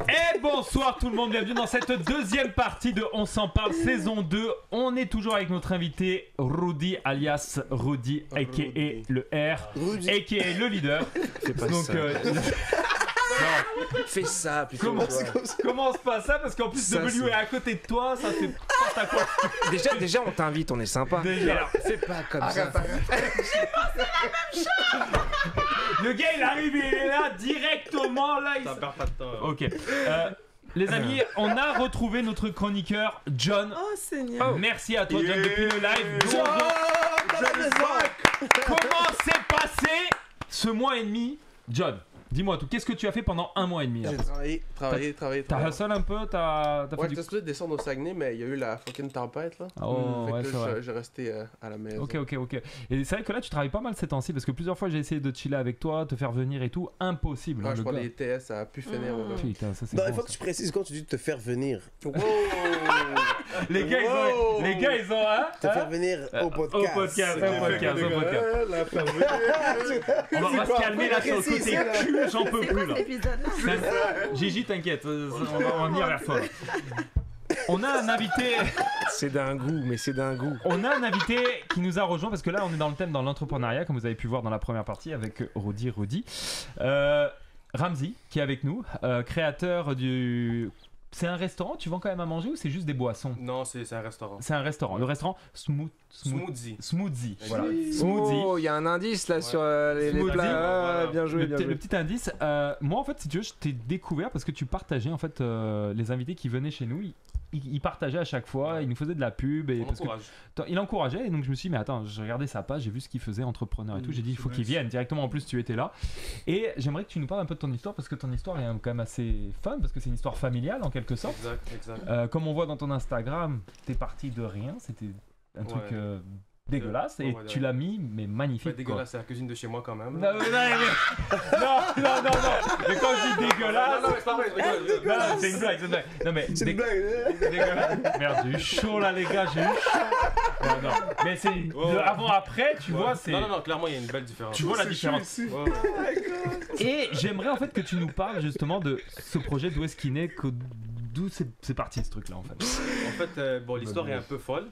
Et bonsoir tout le monde, bienvenue dans cette deuxième partie de On s'en parle saison 2. On est toujours avec notre invité Rudy alias Rudy, aka le R, aka le leader. C'est pas donc, ça. Non. Fais ça plutôt. Commence pas ça parce qu'en plus Ça, W est à côté de toi, ça fait porte à quoi. Déjà on t'invite, on est sympa. Déjà. Alors, fais pas comme ça. Le gars il arrive, il est là directement là. Ça perd pas de temps. Ok. Les amis, on a retrouvé notre chroniqueur John. Oh Seigneur. Merci à toi John depuis le live. Comment s'est passé ce mois et demi, John? Dis-moi tout, qu'est-ce que tu as fait pendant un mois et demi là? J'ai travaillé. T'as hustle un peu? T'as fait Ouais, du... j'étais supposé descendre au Saguenay, mais il y a eu la fucking tempête là. Oh, Fait ouais, que c'est là, vrai. j'ai resté à la maison. Ok. Et c'est vrai que là, tu travailles pas mal ces temps-ci parce que plusieurs fois j'ai essayé de chiller avec toi, te faire venir et tout. Impossible. Ah, hein, je le prends gars. des TS, ça a pu finir. mon gars. Putain, ça c'est Non, bon, il faut ça. que tu précises quand tu dis te faire venir. Wow! Les gars, ils ont hein? Te faire venir au podcast. Au podcast. La fermée. On va se calmer là sur le côté Précise, là. cul, j'en peux C'est quoi plus là. cet épisode-là? Gigi, t'inquiète, on va venir vers toi. On a un invité. C'est d'un goût, mais c'est d'un goût. On a un invité qui nous a rejoint parce que là on est dans le thème dans l'entrepreneuriat comme vous avez pu voir dans la première partie avec Rudy. Ramzi qui est avec nous, créateur du... C'est un restaurant, tu vends quand même à manger ou c'est juste des boissons? Non, c'est un restaurant. C'est un restaurant, le restaurant Smoothie. Smoothie. Voilà. Oui. Smoothie. Oh, il y a un indice là sur les Smoothie. plats. Ah, Voilà. bien joué, bien Le joué. petit indice, moi en fait si tu veux je t'ai découvert parce que tu partageais en fait les invités qui venaient chez nous, ils partageaient à chaque fois, ils nous faisaient de la pub et On parce que encourage. il encourageait et donc je me suis dit mais attends, j'ai regardé sa page, j'ai vu ce qu'il faisait entrepreneur et tout, j'ai dit il faut qu'il vienne directement, en plus tu étais là et j'aimerais que tu nous parles un peu de ton histoire parce que ton histoire est quand même assez fun parce que c'est une histoire familiale en quelque sorte. Exact. Comme on voit dans ton Instagram, t'es parti de rien, c'était un truc dégueulasse et ouais, tu l'as mis mais magnifique. Ouais, dégueulasse, c'est la cuisine de chez moi quand même. Non, non, mais quand je dis dégueulasse, Non, mais c'est pas vrai, je rigole. non, c'est une blague, c'est une blague. Non, mais C'est une blague. dégueulasse. Merde, j'ai eu chaud là, les gars, j'ai eu chaud. Non, mais c'est le avant-après, tu vois, c'est. Non, clairement, il y a une belle différence. Tu vois la différence. Ouais. Et j'aimerais en fait que tu nous parles justement de ce projet, d'où est-ce qu'il naît, d'où c'est parti ce truc-là en fait. En fait, bon, l'histoire est un peu folle.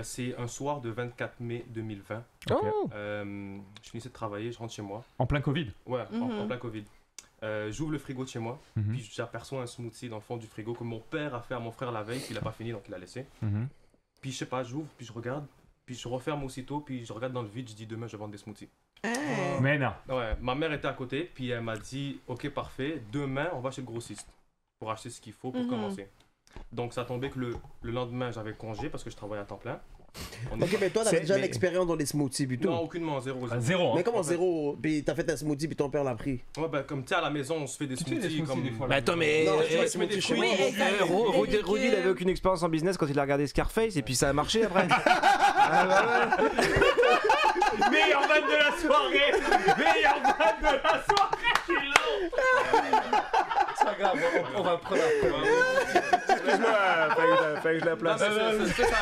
C'est un soir de 24 mai 2020. Oh. Je finissais de travailler, je rentre chez moi. En plein Covid. Ouais, en plein Covid. J'ouvre le frigo de chez moi, puis j'aperçois un smoothie dans le fond du frigo que mon père a fait à mon frère la veille, puis il a pas fini, donc il a laissé. Puis je sais pas, j'ouvre, puis je regarde, puis je referme aussitôt, puis je regarde dans le vide, je dis demain je vais vendre des smoothies. Mais non. Ouais, ma mère était à côté, puis elle m'a dit ok parfait, demain on va chez le grossiste pour acheter ce qu'il faut pour commencer. Donc ça tombait que le lendemain j'avais congé parce que je travaillais à temps plein. Ok, mais toi, t'avais déjà mais- l'expérience dans les smoothies plutôt. Non, aucunement, zéro. Zéro. Mais Hein. comment En fait. zéro? Puis t'as fait un smoothie, puis ton père l'a pris. Ouais, bah comme tu sais, à la maison on se fait des Tu fais des smoothies smoothies comme. des fois, Bah attends, mais Non, tu vois, tu mets des fruits. Oui, exact. Rudy, il avait aucune expérience en business quand il a regardé Scarface et puis ça a marché après. Ah, bah, ouais. Meilleur van de la soirée. Meilleur van de la soirée. C'est pas grave, on va prendre après. Excuse-moi, fallait que je la place. C'est ça.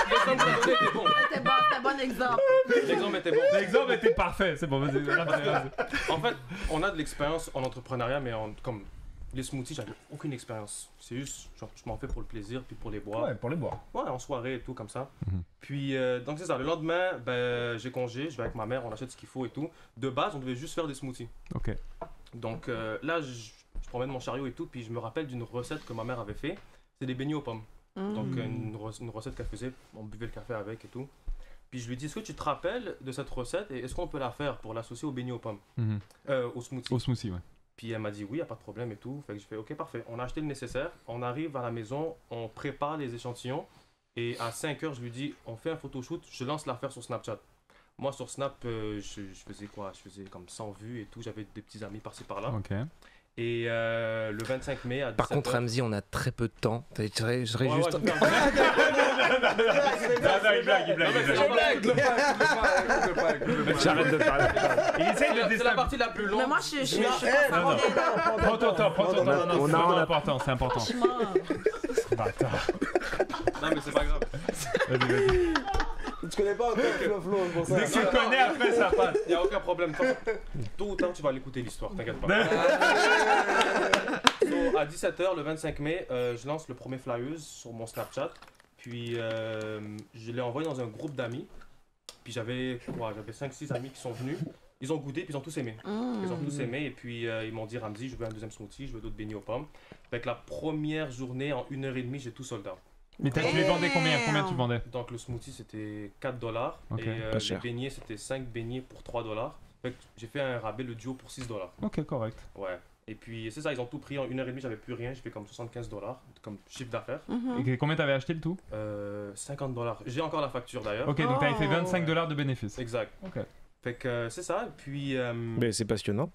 L'exemple que t'as donné était bon. C'était bon, c'était un bon exemple. L'exemple était bon. L'exemple était parfait, c'est bon, vas-y. En fait, on a de l'expérience en entrepreneuriat, mais comme les smoothies, j'avais aucune expérience. C'est juste, genre, je m'en fais pour le plaisir, puis pour les boire. Ouais, pour les boire. Ouais, en soirée et tout, comme ça. Mhm. Puis, donc c'est ça. Le lendemain, ben, j'ai congé, je vais avec ma mère, on achète ce qu'il faut et tout. De base, on devait juste faire des smoothies. Ok. Donc là, je promène mon chariot et tout, puis je me rappelle d'une recette que ma mère avait fait. C'est des beignets aux pommes. Donc une recette qu'elle faisait, on buvait le café avec et tout. Puis je lui dis, est-ce que tu te rappelles de cette recette et est-ce qu'on peut la faire pour l'associer aux beignets aux pommes, au smoothie? Au smoothie, ouais. Puis elle m'a dit oui, y a pas de problème et tout. Fait que je fais ok, parfait. On a acheté le nécessaire, on arrive à la maison, on prépare les échantillons et à 5h, je lui dis, on fait un photoshoot, je lance l'affaire sur Snapchat. Moi sur Snap, je faisais quoi? Je faisais comme 100 vues et tout, j'avais des petits amis par-ci par-là. Ok. Et le 25 mai à 17h. Par contre, Ramzi, on a très peu de temps. Je serais juste. Non, il blague. J'arrête de parler. Il essaye de C'est la déstabiliser. partie la plus longue. Mais moi, je suis Non, non. Prends ton temps. On C'est a- important, c'est important. franchement. Bâtard. Non, mais c'est pas grave. Vas-y. Tu connais pas encore Flo, c'est pour ça. Dès que tu connais, après ça passe. Y a aucun problème. Tôt ou tard, tu vas l'écouter l'histoire, t'inquiète pas. So, à à 17h, le 25 mai, je lance le premier flyers sur mon Snapchat. Puis je l'ai envoyé dans un groupe d'amis. Puis j'avais 5-6 amis qui sont venus. Ils ont goûté, puis ils ont tous aimé. Ils ont tous aimé, et puis ils m'ont dit, Ramzi, je veux un deuxième smoothie, je veux d'autres beignets aux pommes. Fait que la première journée, en 1h30, j'ai tout sold out. Mais tu les vendais combien tu vendais? Donc le smoothie, c'était $4. Ok, Et pas les cher. beignets, c'était 5 beignets pour $3. Fait que j'ai fait un rabais, le duo, pour $6. Ok, correct. Ouais. Et puis c'est ça, ils ont tout pris en 1h30, j'avais plus rien, j'ai fait comme $75 comme chiffre d'affaires. Et combien t'avais acheté le tout? $50. J'ai encore la facture d'ailleurs. Ok, donc t'avais fait Oh. $25 de bénéfices. Exact. Ok. Fait que c'est ça, puis Ben, c'est passionnant.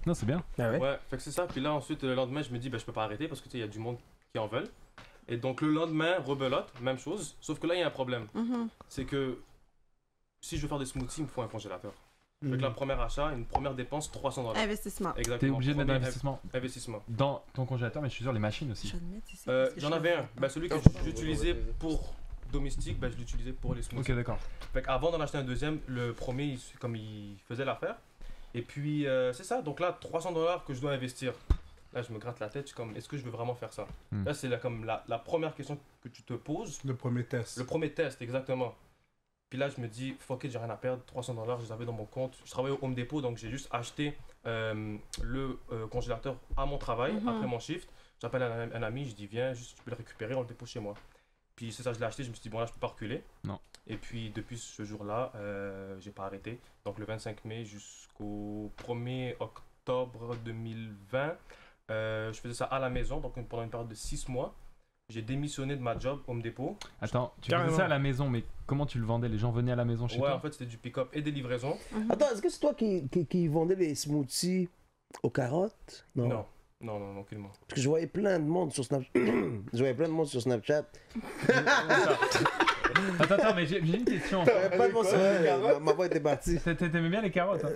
Non, c'est bien. Ah ouais? ouais, fait que c'est ça. Puis là ensuite le lendemain, je me dis je peux pas arrêter parce que tu sais il y a du monde qui en veulent. Et donc le lendemain, rebelote, même chose, sauf que là il y a un problème. C'est que si je veux faire des smoothies, il me faut un congélateur. Fait que la première achat, une première dépense, $300. Investissement. Exactement. T'es obligé de mettre de Premier l'investissement investissement. dans ton congélateur, mais je suis sûr, les machines aussi. Je vais le mettre ici. parce que J'en je avais l'ai un. fait. Celui que j'utilisais pour domestique, je l'utilisais pour les smoothies. Ok, d'accord. Fait qu'avant d'en acheter un deuxième, le premier, comme il faisait l'affaire. Et puis, c'est ça. Donc là, $300 que je dois investir. Là, je me gratte la tête. Je suis comme, est-ce que je veux vraiment faire ça? Là, c'est comme la première question que tu te poses. Le premier test. Le premier test, exactement. Puis là, je me dis, fuck it, j'ai rien à perdre. $300, je les avais dans mon compte. Je travaillais au Home Depot, donc j'ai juste acheté le congélateur à mon travail, après mon shift. J'appelle un ami, je dis, viens, juste, tu peux le récupérer, on le dépose chez moi. Puis c'est ça, je l'ai acheté, je me suis dit, bon là, je peux pas reculer. Non. Et puis depuis ce jour-là, j'ai pas arrêté. Donc le 25 mai jusqu'au 1er octobre 2020, je faisais ça à la maison, donc pendant une période de 6 mois. J'ai démissionné de ma job Home Depot. Attends, tu Carrément. faisais ça à la maison, mais comment tu le vendais? Les gens venaient à la maison chez Ouais, toi? en fait, c'était du pick-up et des livraisons. Attends, est-ce que c'est toi qui vendais les smoothies aux carottes? Non, aucunement. Parce que je voyais plein de monde sur Snapchat. Je voyais plein de monde sur Snapchat. Attends, mais j'ai une question. T'avais pas de monde sur les carottes? ma voix était partie. T'aimais bien les carottes, hein?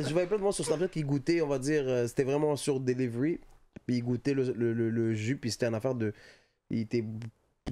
Je voyais plein de monde sur Snapchat qui goûtait, on va dire, c'était vraiment sur delivery. Puis ils goûtaient le jus, puis c'était une affaire de. Il était.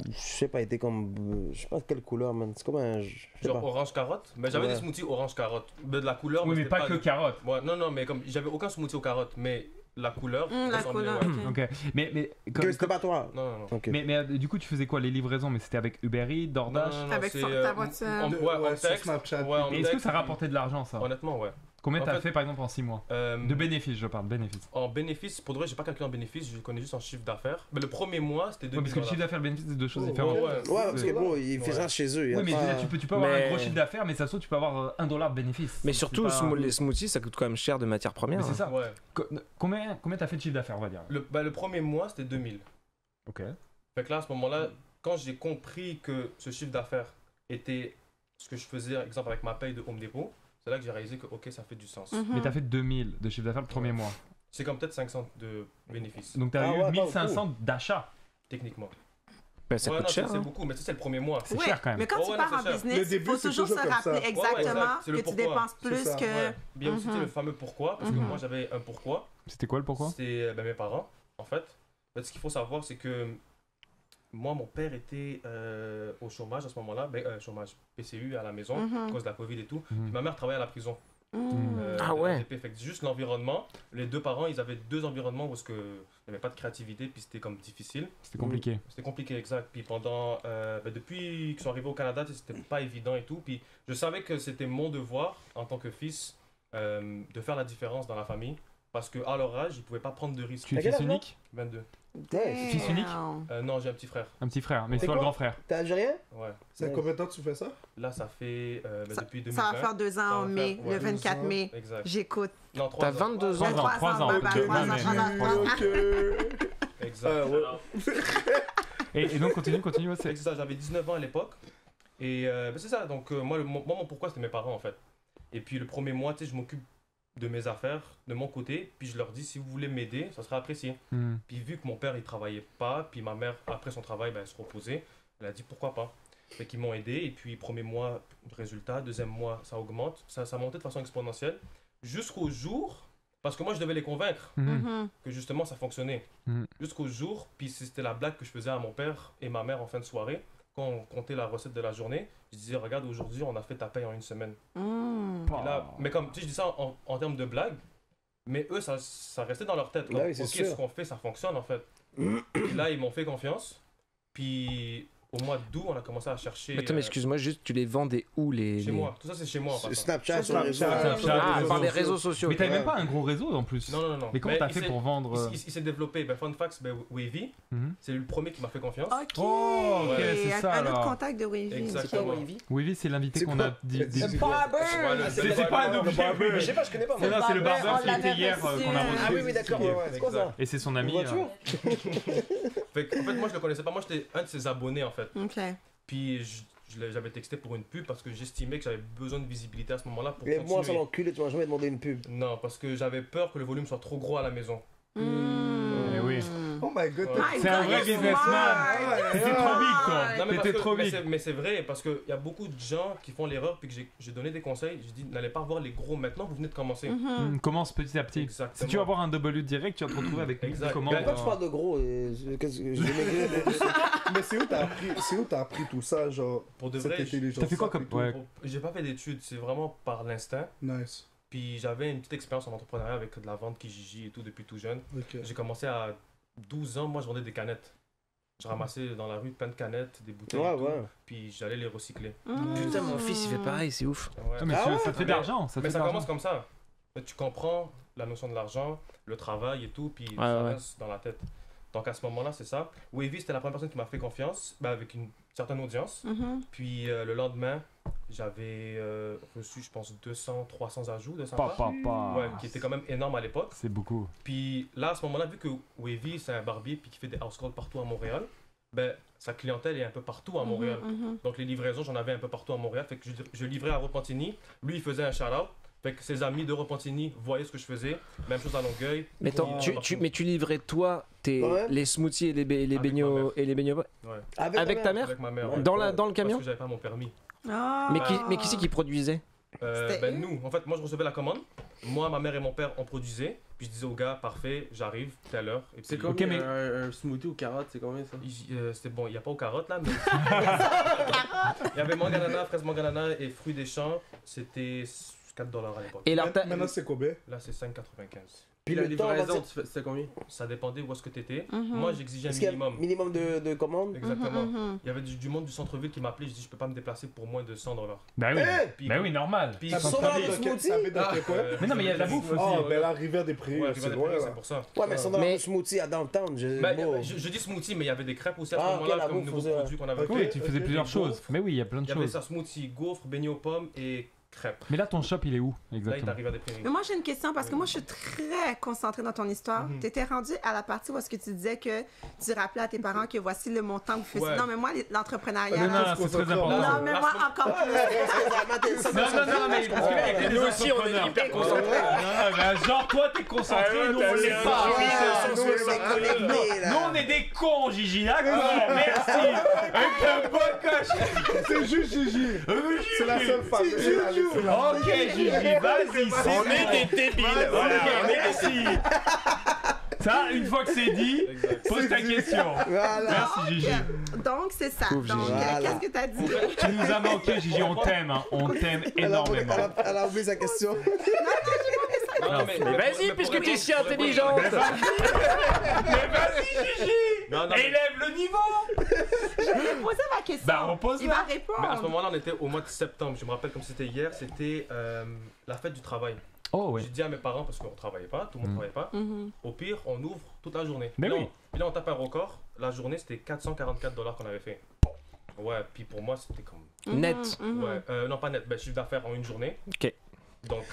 Je sais pas, il était comme. Je sais pas quelle couleur, man. C'est comme un. Je sais Genre pas. orange carotte. Mais j'avais Ouais. des smoothies orange carotte. De la couleur. Oui, mais c'était pas que carottes. Ouais, non, mais comme j'avais aucun smoothie aux carottes, mais la couleur. La ressemblait, couleur, ouais. ok. Ok. Mais, Que c'était pas toi. Non. Ok. mais du coup, tu faisais quoi? Les livraisons? Mais c'était avec Uber Eats, DoorDash? Avec c'est, ta voiture. en sur texte. Snapchat. Ouais, en Et est-ce que texte, ça puis- rapportait de l'argent, ça? Honnêtement, ouais. Combien en t'as fait- fait, par exemple, en 6 mois? De bénéfices, je parle, bénéfices. En bénéfice, pour de vrai, j'ai pas calculé en bénéfice, je connais juste en chiffre d'affaires. Mais le premier mois, c'était Ouais, 2000 parce que le chiffre d'affaires et le bénéfice, c'est deux choses différentes. Ouais, Ouais, parce que bon, ils faisaient ça chez eux. il y a Oui, mais je veux pas- dire, tu peux avoir un Mais- gros chiffre d'affaires, mais ça se trouve, tu peux avoir $1 de bénéfice. Mais C'est surtout, pas- les smoothies, ça coûte quand même cher de matières premières. Mais c'est ça. Ouais. Combien t'as fait de chiffre d'affaires, on va dire? Le premier mois, c'était 2000. Ok. Fait que là, à ce moment-là, quand j'ai compris que ce chiffre d'affaires était ce que je faisais, par exemple, avec ma paye de Home Depot, c'est là que j'ai réalisé que, ok, ça fait du sens. Mais t'as fait 2000 de chiffre d'affaires le premier mois. C'est comme peut-être 500 de bénéfices, Donc t'as Ah eu ouais, pas 1500 d'achats. techniquement. Ben, ça Ouais, coûte non, cher. c'est hein. beaucoup, mais ça, c'est le premier mois. C'est Ouais, cher quand même. Mais quand Oh, tu ouais, pars non, en c'est cher. Le business, il début, faut c'est toujours se toujours comme ça. rappeler Ouais, exactement exact. C'est le que tu pourquoi. dépenses C'est plus ça. que. Ouais. Puis il y a aussi tu sais, le fameux pourquoi, parce que moi j'avais un pourquoi. C'était quoi le pourquoi? C'était mes parents, en fait. Ce qu'il faut savoir, c'est que moi, mon père était au chômage à ce moment-là, chômage PCU à la maison, à cause de la Covid et tout. Mhm. Puis ma mère travaillait à la prison. Ah ouais. RDP. Fait que juste l'environnement, les deux parents, ils avaient deux environnements parce qu'il n'y avait pas de créativité, puis c'était comme difficile. C'était compliqué. C'était compliqué, exact. Puis pendant, depuis qu'ils sont arrivés au Canada, c'était pas évident et tout. Puis je savais que c'était mon devoir, en tant que fils, de faire la différence dans la famille. Parce qu'à leur âge, ils pouvaient pas prendre de risques. Tu es T'as quel fils âge, unique? 22. Ouais, Fils unique? Non, j'ai un petit frère. Un petit frère, mais C'est soit le quoi? grand frère. T'es algérien? Ouais. Ça fait combien de temps que tu fais ça? Là, ça fait depuis 2020. Ça va faire 2 ans en va mai, faire, ouais, le 24 2 ans. mai. Exact. J'écoute. Non, 3 T'as 22 ans. 3 ans. bye Ok, bye, ok, 3 ans, mais- 3 ans, 3 ans. Ok. Exact. Et donc continue, ouais, C'est ça, j'avais 19 ans à l'époque. Et c'est ça, donc moi, mon pourquoi, c'était mes parents en fait. Et puis le premier mois, tu sais, je m'occupe de mes affaires de mon côté. Puis je leur dis, si vous voulez m'aider, ça sera apprécié. Hmm. Puis vu que mon père, il travaillait pas, puis ma mère, après son travail, elle se reposait, elle a dit pourquoi pas. Fait qu'ils m'ont aidé. Et puis premier mois, résultat. Deuxième mois, ça augmente. Ça montait de façon exponentielle. Jusqu'au jour, parce que moi, je devais les convaincre Mhm. que justement ça fonctionnait. Mhm. Jusqu'au jour, puis c'était la blague que je faisais à mon père et ma mère en fin de soirée, quand on comptait la recette de la journée, je disais, regarde, aujourd'hui, on a fait ta paye en une semaine. Et là, mais comme, tu sais, je dis ça en termes de blague, Mais eux, ça restait dans leur tête. Bah Comme, oui, c'est ok, sûr. ce qu'on fait, ça fonctionne en fait. Et là, ils m'ont fait confiance. Puis au mois d'août, on a commencé à chercher. Attends, mais excuse-moi, juste, tu les vendais où les. Chez moi. Tout ça, c'est chez moi. en passant. Snapchat, sur Snapchat. les réseaux. Ah, réseaux par les sociaux. réseaux sociaux. Mais t'avais Ouais. même pas un gros réseau en plus. Non, non, non. Mais comment t'as il fait s'est- pour vendre Il s'est développé. Ben, fun fact, ben, Wavy, Mhm. c'est le premier qui m'a fait confiance. Ok. Oh, ok, Ouais. c'est ça, Un autre alors. contact de Wavy. Exactement. Wavy, c'est l'invité C'est qu'on quoi? a dit. C'est Barber! Voilà, C'est pas un objet. Mais je sais pas, je connais pas Non, moi. non, c'est le Barber, barbeur on qui était l'avait hier reçu. qu'on a Ah reçu. oui, oui, d'accord, ouais, ouais. C'est quoi ça? Et c'est son Une ami. voiture? Fait que, en fait, moi, je le connaissais pas. Moi, j'étais un de ses abonnés, en fait. Ok. Puis, j'avais texté pour une pub parce que j'estimais que j'avais besoin de visibilité à ce moment-là pour Et moi, continuer. sans l'enculé, tu m'as jamais demandé une pub. Non, parce que j'avais peur que le volume soit trop gros à la maison. Eh oui. Oh my god. My C'est un God, vrai you're businessman. smart. T'étais trop big, toi. Non, mais, T'étais parce trop que, big. mais c'est vrai, parce qu'il y a beaucoup de gens qui font l'erreur, puis que j'ai donné des conseils. J'ai dit, n'allez pas voir les gros maintenant, vous venez de commencer. Commence petit à petit. Exactement. Si tu vas avoir un W direct, tu vas te retrouver avec Exact. une commande. Ben, Pourquoi tu parles de gros? Qu'est-ce que j'ai maigri? Mais c'est où t'as appris tout ça, genre, Pour de cette vrai, intelligence? T'as fait quoi comme- ouais. j'ai pas fait d'études, c'est vraiment par l'instinct. Nice. Puis j'avais une petite expérience en entrepreneuriat avec de la vente Kijiji et tout depuis tout jeune. Ok. J'ai commencé à 12 ans, moi je vendais des canettes. Je ramassais dans la rue plein de canettes, des bouteilles Ouais, et tout, ouais. puis j'allais les recycler. Putain, mon fils, il fait pareil, c'est ouf. Ouais. Ah, mais Ah ouais? ça te fait de l'argent. Ça te Mais fait ça de commence l'argent. comme ça. Mais tu comprends la notion de l'argent, le travail et tout, puis Ouais, ça ouais. reste dans la tête. Donc à ce moment-là, c'est ça. Wavy, c'était la première personne qui m'a fait confiance, ben, avec une certaine audience. Puis le lendemain, j'avais reçu, je pense, 200, 300 ajouts de sa part. Ouais, qui était quand même énorme à l'époque. C'est beaucoup. Puis là, à ce moment-là, vu que Wavy, c'est un barbier puis qui fait des house calls partout à Montréal, ben, sa clientèle est un peu partout à Montréal. Donc les livraisons, j'en avais un peu partout à Montréal. Fait que je livrais à Repentigny. Lui, il faisait un shout-out. Fait que ses amis de Repentigny voyaient ce que je faisais. Même chose à Longueuil. Mais attends, mais tu livrais toi Ouais. les smoothies et les Avec beignets ma et les beignets Ouais. avec ta mère Avec ma mère. Ouais. ouais. dans le camion. Parce que j'avais pas mon permis. Ah. Mais qui c'est qui produisait? C'était Ben eux? nous, en fait, moi je recevais la commande. Moi, ma mère et mon père, on produisait. Puis je disais au gars, parfait, j'arrive, telle heure. Et C'est puis, combien mais- un smoothie aux carottes, c'est combien ça? C'était bon, il n'y a pas aux carottes là, mais. Il y avait mangue ananas, fraise mangue ananas et fruits des champs. C'était 4$ à l'époque. Et alors, Maintenant, c'est combien? Là, c'est 5,95$. Puis la le temps, livraison, c'était combien? Ça dépendait où est-ce que tu étais. Mhm. Moi, j'exigeais un est-ce qu'il y a minimum. minimum de commandes? Exactement. Mhm. Il y avait du monde du centre-ville qui m'appelait. Je dis, je peux pas me déplacer pour moins de 100$. Bah oui. Puis- Bah oui, normal. Puis, T'as comme besoin ça, de les- smoothie? Ça habite dans quel coin? Mais non, mais il y a de la bouffe aussi. Ah, ben la rivière des Prairies, Ouais, c'est Rivière des loin, Prairies, là. c'est pour ça. Ouais, mais son Mais- smoothie à downtown. Je dis smoothie, mais il y avait des crêpes aussi à ce Ah, ok, moment-là, la comme bouffe, nouveau faisait- produit qu'on avait Ok. Oui, fait. tu faisais ok, plusieurs des choses. gaufres. Mais oui, il y a plein de Il y avait choses. ça, smoothie, gaufres, beignets aux pommes et crêpes. Mais là, ton shop, il est où Là, il est exactement? à Rivière des Prairies. Mais moi, j'ai une question parce que moi, je suis très concentrée dans ton histoire. Mhm. Tu étais rendu à la partie où est-ce que tu disais que tu rappelais à tes parents que voici le montant que vous faisiez. Ouais. Non, mais moi, l'entrepreneuriat. Non, non, c'est très important. Non, mais moi, encore plus. Non, mais parce que là, avec les Nous aussi, on est entrepreneurs. hyper Ouais, concentrés. Non, mais genre, toi, t'es concentré, nous, on l'est pas. Nous, on est des cons, Gigi. D'accord, merci. Avec un beau coche. C'est juste Gigi. C'est la seule femme. Ok, Gigi, vas-y, c'est On bon. est des débiles. Voilà, merci. Ça, une fois que c'est dit, pose ta question. Voilà. Merci, Gigi. Donc, c'est ça. Pauvre Donc, Gigi. Voilà. qu'est-ce que tu as dit? Tu nous as manqué, Gigi, on t'aime, hein. On t'aime énormément. Elle a oublié sa question. Non, Mais vas-y, puisque tu es si intelligente. Mais vas-y, Gigi. Non, non, mais- Élève le niveau. Je vais poser ma question. Bah, on pose Il là. va Mais à ce répondre. moment-là, on était au mois de septembre. Je me rappelle comme c'était hier. C'était la fête du travail. Oh, oui. J'ai dit à mes parents, parce qu'on ne travaillait pas, tout le monde ne travaillait pas. Mhm. Au pire, on ouvre toute la journée. Mais Puis oui. là, puis là, on tape un record. La journée, c'était 444$ qu'on avait fait. Ouais, puis pour moi, c'était comme. Net. Mhm. Ouais, non, pas net, chiffre d'affaires en une journée. Ok. Donc,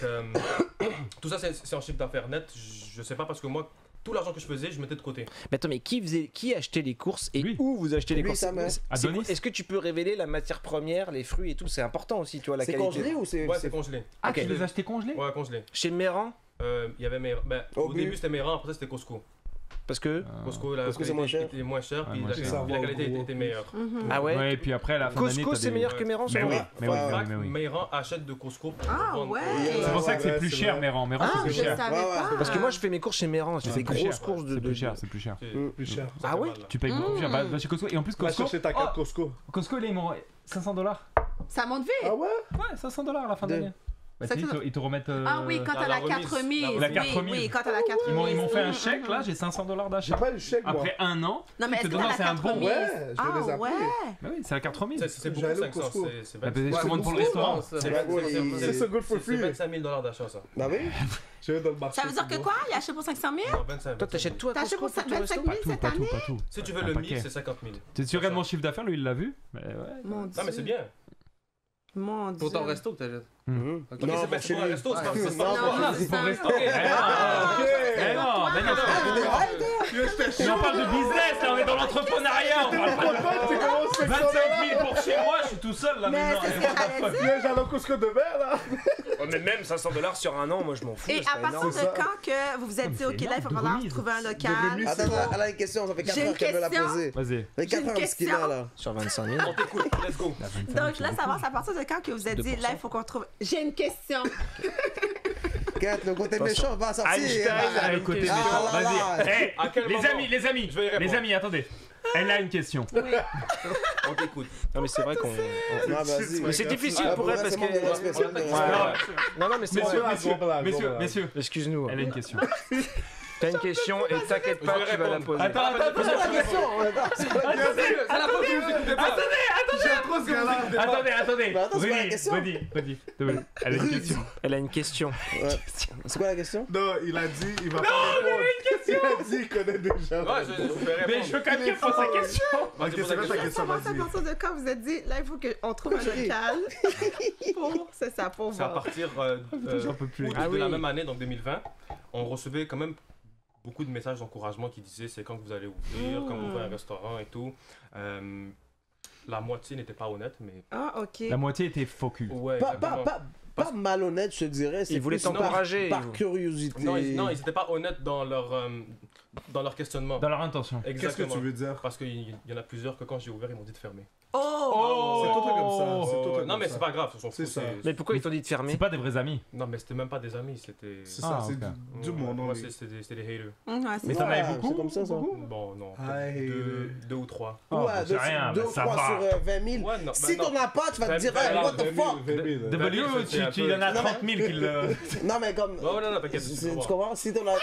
tout ça, c'est en chiffre d'affaires net. Je sais pas, parce que moi, tout l'argent que je faisais, je mettais de côté. Mais attends, mais qui achetait les courses et Lui. où vous achetez les Lui, courses? sa mère. Adonis. Est-ce que tu peux révéler la matière première, les fruits et tout? C'est important aussi, tu vois, la C'est qualité. congelé ou c'est. Ouais, c'est congelé. Ah, Ok. tu les as achetés congelés? Ouais, congelé. Chez Méran? Il y avait mes. Ben, Au au but. début, c'était Méran, après, c'était Costco. Parce que. Costco, la Costco, c'est qualité moins cher. était moins chère, Ouais, puis moins la, cher. puis Ça la va, qualité gros. était meilleure. Mhm. Ah ouais? Ouais, et puis après, à la fin d'année, Costco, t'as c'est des- meilleur que Méran, Mais selon oui, toi? mais oui, Ouais. mais oui. Méran achète de Costco pour Ah, vendre. ouais. C'est pour ça que c'est Ouais, plus c'est cher, vrai. Méran. Méran, Ah, c'est je plus cher. savais Ouais, ouais. pas. Parce que moi, je fais mes courses chez Méran. Je C'est fais des plus grosses cher. courses de. C'est plus cher, c'est plus cher. Plus cher. Ça Ah fait ouais mal, là. Tu payes beaucoup plus cher. Va chez Costco. Et en plus, Va Costco. chercher ta carte Costco. Costco, ils m'ont $500. Ça monte vite. Ah ouais? Ouais, $500 à la fin De- d'année. Bah, Ça tu sais, que- ils te remettent. Ah oui, quand la t'as la remise. 4000. La carte Oui, remise. oui, quand t'as la 4000. Ils m'ont fait un chèque là, j'ai $500 J'ai d'achat. pas le chèque, moi. Après un an, Non, mais ils te est-ce que donnent, t'as c'est la un bon. 4000? Ouais, je vais Ah les appeler. ouais. Bah oui, c'est la carte remise. C'est beaucoup, J'allais au 500. Costco. C'est Bah, 25 je Ouais, commande pour le c'est restaurant. c'est Ouais, ouais, C'est so good for c'est free. 25 000 d'achat, ça. Bah oui. Je vais dans le marché. Ça veut dire que quoi? Il a acheté pour 500 000? Non, 25 Toi, t'achètes tout à T'as acheté Costco pour pour ton 25 resto 000 Tout, cette pas tout, année? pas tout. Si tu veux Un le paquet. 1000, c'est 50 000. Tu regardes mon chiffre d'affaires, lui il l'a vu. Mais ouais. Mon Dieu. Non, mais c'est bien. Mon Dieu. Pour ton resto que t'achètes. Mhm. Ok, Non, c'est chez pour un lui. resto, c'est pas Ouais. c'est Non, pas- non, c'est c'est pour un- un restaurant. Eh non, mais non, mais on parle de business là, on est dans l'entrepreneuriat, on parle pas de 25 000 pour chez moi, je suis tout seul là Mais maintenant. c'est ce que j'allais dire. J'allais au Costco demain, là. Oh, mais même $500 sur un an, moi je m'en fous. Et c'est à pas partir énorme. de quand que vous vous êtes dit, C'est OK, là, il va énorme, de falloir remise. trouver un De local? remise. Attends, elle a une question, ça fait 4 J'ai heures une qu'elle veut la question. poser. Vas-y. Ça fait 4 Une heures ce qu'il a là. Sur 25 000. On t'écoute, let's go. Donc, je voulais savoir, c'est à partir de quand que vous vous êtes dit, là, il faut qu'on trouve. J'ai une question. Quatre, le côté méchant va sortir. Einstein Ah, a Le une côté question. méchant. Ah là là. Vas-y. Hey, À quel moment les amis, Je vais y répondre. les amis, attendez. Elle a une question. On t'écoute. Non, mais c'est vrai qu'on. Non, vas-y. Mais c'est difficile Ah, pour elle vrai, parce c'est manque de respect, c'est manque de que. respect. Non, mais c'est Messieurs, vrai. messieurs, Excuse-nous. elle a une question. T'as une question et t'inquiète pas, Je vais tu vas la répondre. poser. Attends, C'est la question. C'est la fois que vous écoutez pas. Attendez. Mais attends, c'est quoi la question? Redis. Elle a une question. Elle a une question. Ouais. C'est quoi la question? Non, il a dit, il va pas répondre. Il a dit, il connaît déjà. Ouais, je vais répondre. Mais je veux quand même qu'elle fasse sa question. Vas-y, pose c'est la quoi ta question. question, Savoir, c'est à vas-y. partir de quand vous vous êtes dit, là, il faut qu'on trouve un local pour. C'est ça, pour C'est à voir. partir J'en peux plus. août Ah de oui. la même année, donc 2020. On recevait quand même beaucoup de messages d'encouragement qui disaient c'est quand que vous allez ouvrir, quand vous ouvrez un restaurant et tout. La moitié n'était pas honnête, mais Ah, OK. La moitié était focus. ouais. Pas exactement. malhonnête, je te dirais. Il voulait plus t'encourager. Par curiosité. Non, ils n'étaient pas honnêtes dans leur questionnement. Dans leur intention. Qu'est-ce que Exactement. tu veux dire? Parce qu'il y en a plusieurs que quand j'ai ouvert, ils m'ont dit de fermer. Oh! C'est tout le temps comme ça. C'est tout le temps Non, comme mais ça. c'est pas grave, C'est ça. Mais pourquoi ils t'ont dit de C'est fermer? pas des vrais amis. Non, mais c'était même pas des amis, c'était. C'est ça, Ah, c'est ok. du monde. Moi, non, c'était des haters. Ouais, c'est Mais ça. t'en avais Ouais, beaucoup? c'est comme ça, ça. Bon, non. Aïe. Deux ou trois. Oh, Ouais, c'est rien, deux mais ou ça trois va. sur 20 000. Ouais, non, Si bah, t'en non. as pas, tu vas te dire, Ben, hey, ben, what the ben, fuck? W, c'est un tu peu- en as Non, mais- 30 000 qui le. Non, mais comme. Non, non, non, t'inquiète. Tu comprends? Si t'en as.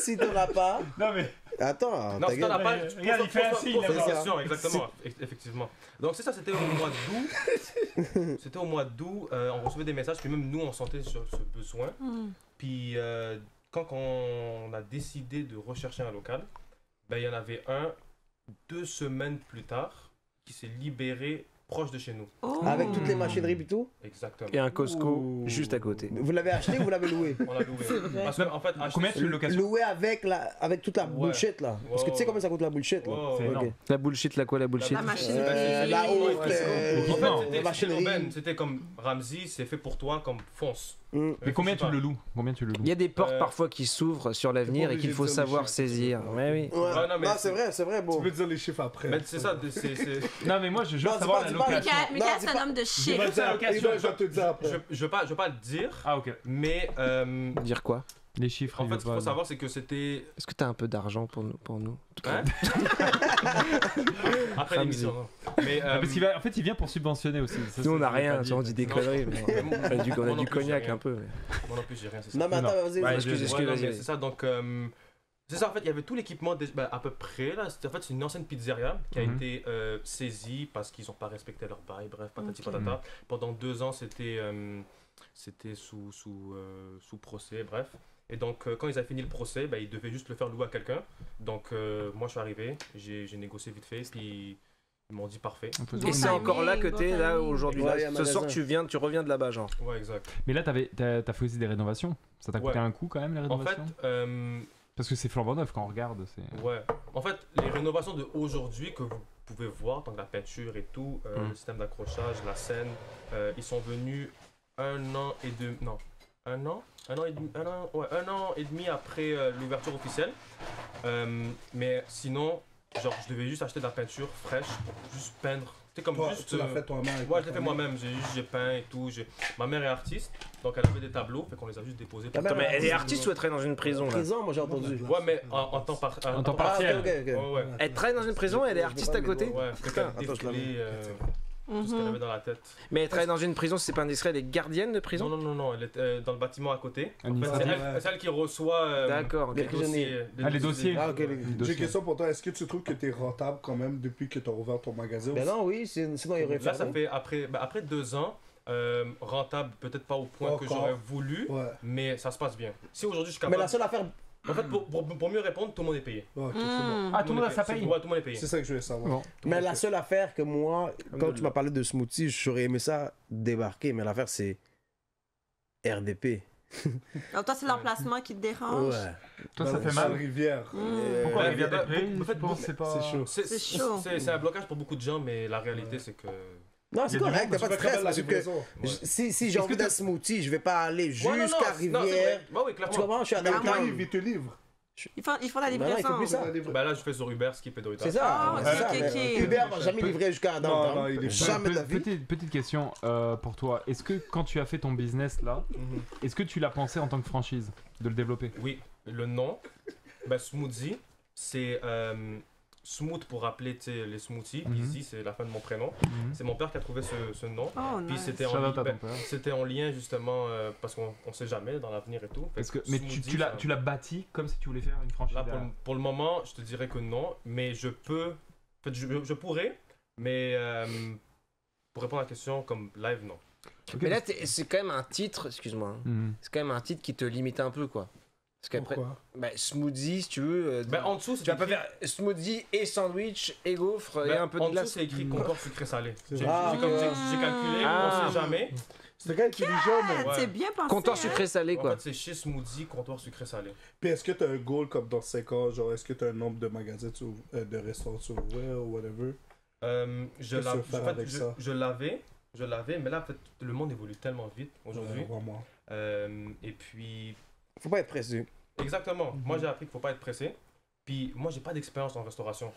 Si t'en as pas. Non, mais. Attends, Non, si t'en as pas, Regarde, tu il fait un signe, poses la là-bas. question, exactement, effectivement. Donc c'est ça, c'était au mois d'août. C'était au mois d'août, on recevait des messages, puis même nous, on sentait ce besoin. Puis quand on a décidé de rechercher un local, ben, il y en avait un 2 semaines plus tard qui s'est libéré proche de chez nous. Oh. Avec toutes les machineries et tout. Exactement. Et un Costco juste à côté. Vous l'avez acheté ou vous l'avez loué? On l'a loué. Parce qu'en fait, acheter Combien tu le location? Loué avec toute la Ouais. bullshit là. Parce que tu sais combien ça coûte la bullshit là. Oh, C'est ouais. énorme. La bullshit, la quoi, la bullshit? La machine. La haute, En Non, fait, c'était machinerie. urbaine, c'était comme Ramsey, c'est fait pour toi, comme fonce. Mais combien tu le loues? Combien tu le loues? Il y a des portes Euh, parfois qui s'ouvrent sur l'avenir t'es pas et qu'il obligé faut de dire les savoir chiffres, saisir. c'est ça. Ouais, oui. Ouais. Ouais, non, mais Non, c'est vrai, Tu bon. peux dire les chiffres après. Mais c'est ça, c'est. Non, mais moi, je veux Non, dis savoir pas, la dis pas. location. Michael, Non, c'est dis un pas. homme de Je chiffre. veux la location. Je vais te dire après. Je veux pas le dire, Ah, ok. mais Dire quoi? Les chiffres. en il fait, veut ce qu'il pas. faut savoir, c'est que c'était. Est-ce que t'as un peu d'argent pour nous? Hein Après Ramsey. l'émission, non. Mais. Ah, parce qu'il va, en fait, il vient pour subventionner aussi. Ça, Nous, on ça, n'a je l'ai rien, pas dit. on dit des Non. conneries. Mais on a du, Moi non plus, cognac j'ai rien. un peu. mais- Moi non plus, j'ai rien, c'est ça. Non, mais attends, vas-y. Ouais, vas-y. excuse, Ouais, non, vas-y, mais vas-y. c'est ça, donc. C'est ça, en fait, il y avait tout l'équipement à peu près. Là. En fait, c'est une ancienne pizzeria qui a Mhm. été saisie parce qu'ils n'ont pas respecté leur bail. Bref, patati Ok. patata. Pendant 2 ans, c'était sous procès, bref. Et donc, quand ils avaient fini le procès, bah, ils devaient juste le faire louer à quelqu'un. Donc, moi, je suis arrivé, j'ai négocié vite fait, puis ils m'ont dit parfait. On peut Bon Et dire- c'est timing, encore là que bon t'es là timing. aujourd'hui. Ouais, là. il y a un Ce soir, magasin. tu reviens de là-bas, genre. Ouais, exact. Mais là, t'as fait aussi des rénovations. Ça t'a coûté Ouais. un coup quand même, les En fait, rénovations? Parce que c'est flambant neuf quand on regarde. C'est... ouais. En fait, les rénovations d'aujourd'hui que vous pouvez voir, donc la peinture et tout, le système d'accrochage, la scène, ils sont venus 1 an et 2... Non, 1 an? 1 an et demi, 1 an et demi après l'ouverture officielle. Mais sinon, genre, je devais juste acheter de la peinture fraîche pour juste peindre. C'est comme Toi, juste... tu l'as fait toi-même. avec Ouais, ta je l'ai fait famille. moi-même, j'ai peint et tout. Ma mère est artiste, donc elle avait des tableaux, fait qu'on les a juste déposés. Ta mère Attends, mais elle est artiste. artiste ou elle travaille dans une prison là? Prison, moi j'ai entendu. Ouais, mais en temps En temps Ah, partiel. ok, ok. Ouais, ouais. Elle travaille dans une prison et elle est artiste à côté? Ouais, fait Putain, qu'elle attends, je défilait, tout ce qu'elle avait dans la tête. Mais elle travaille dans une prison, si c'est pas indiscret, elle est gardienne de Non, prison. non, elle était dans le bâtiment à côté. En fait, Administratif. c'est elle qui reçoit D'accord, les ok. dossiers. Les dossiers. Ah, ok. Les J'ai une dossiers. question pour toi. Est-ce que tu trouves que t'es rentable quand même depuis que t'as ouvert ton magasin? Ben non, oui, sinon il aurait Là, ça fermé. fait après 2 ans, rentable, peut-être pas au point que Encore. j'aurais voulu, Ouais. mais ça se passe bien. Si aujourd'hui je suis Mais capable. la seule affaire. En fait, pour mieux répondre, tout le monde est payé. Ok, c'est bon. Ah, tout le monde a sa paye. Ouais, tout le monde est payé. C'est ça que je voulais savoir. Bon. Mais la seule affaire que moi, quand tu Alhamdoulilah. m'as parlé de smoothie, j'aurais aimé ça débarquer, mais l'affaire c'est RDP. Donc, toi, c'est l'emplacement qui te dérange. Toi, ça Dans fait la mal. rivière. Pourquoi Ouais, Rivière des bah, Prés en fait, je pense que c'est pas. C'est chaud. C'est chaud. C'est un blocage pour beaucoup de gens, mais la réalité, c'est que. Non, Il y c'est a du correct, monde, t'as pas de stress. la Parce que livraison. si j'ai envie d'un smoothie, je vais pas aller Ouais, non, non, jusqu'à non, c'est Rivière. vrai. Bah oui, Tu clairement. comprends? Je suis à Mais downtown. il te livre. Ils font la Non, non, il livraison. faut plus ça. Bah là, je fais sur Uber, Skip et Doritos. C'est ça. Ah, c'est ok, ça. ok, mais ok. Uber va jamais livrer jusqu'à Non, non, downtown. il est Jamais de la vie. Petite question pour toi. Est-ce que quand tu as fait ton business là, Mhm. est-ce que tu l'as pensé en tant que franchise de le développer? Oui, le nom, bah, Smoothie, c'est smooth pour rappeler tu sais, les smoothies. Puis Mhm. ici, c'est la fin de mon prénom. Mhm. C'est mon père qui a trouvé ce nom. Oh, Puis nice. c'était Shout out à en, ton ben, père. c'était en lien justement parce qu'on sait jamais dans l'avenir et tout. Fait Est-ce que, que mais smoothie, tu l'as bâti comme si tu voulais faire une franchise. Là, derrière. pour le moment, je te dirais que non, mais je peux. En fait, je pourrais, mais pour répondre à la question, comme live, non. Ok. Mais là, c'est quand même un titre, excuse-moi, hein. Mhm. C'est quand même un titre qui te limite un peu, quoi. Parce qu'après, Pourquoi? bah, smoothie, si tu veux. Ben, en dessous, c'est tu vas pas écrit- faire smoothie et sandwich et gaufre et ben, un peu de en dessous, glace. c'est écrit comptoir sucré-salé. J'ai Ah. j'ai calculé, Ah. on sait jamais. C'est quand intelligent, mais. Ouais. C'est bien pensé. Comptoir hein. sucré-salé, En quoi. fait, c'est chez Smoothie, comptoir sucré-salé. Puis est-ce que t'as un goal comme dans 5 ans? Genre, est-ce que t'as un nombre de magasins, de restaurants sur ouvrir ou whatever? Je Qu'est-ce que tu veux faire avec ça? l'avais, mais là, en fait, le monde évolue tellement vite aujourd'hui. Vraiment. Et puis, Faut pas être pressé. exactement. Moi, j'ai appris qu'il faut pas être pressé. Puis, moi, j'ai pas d'expérience en restauration.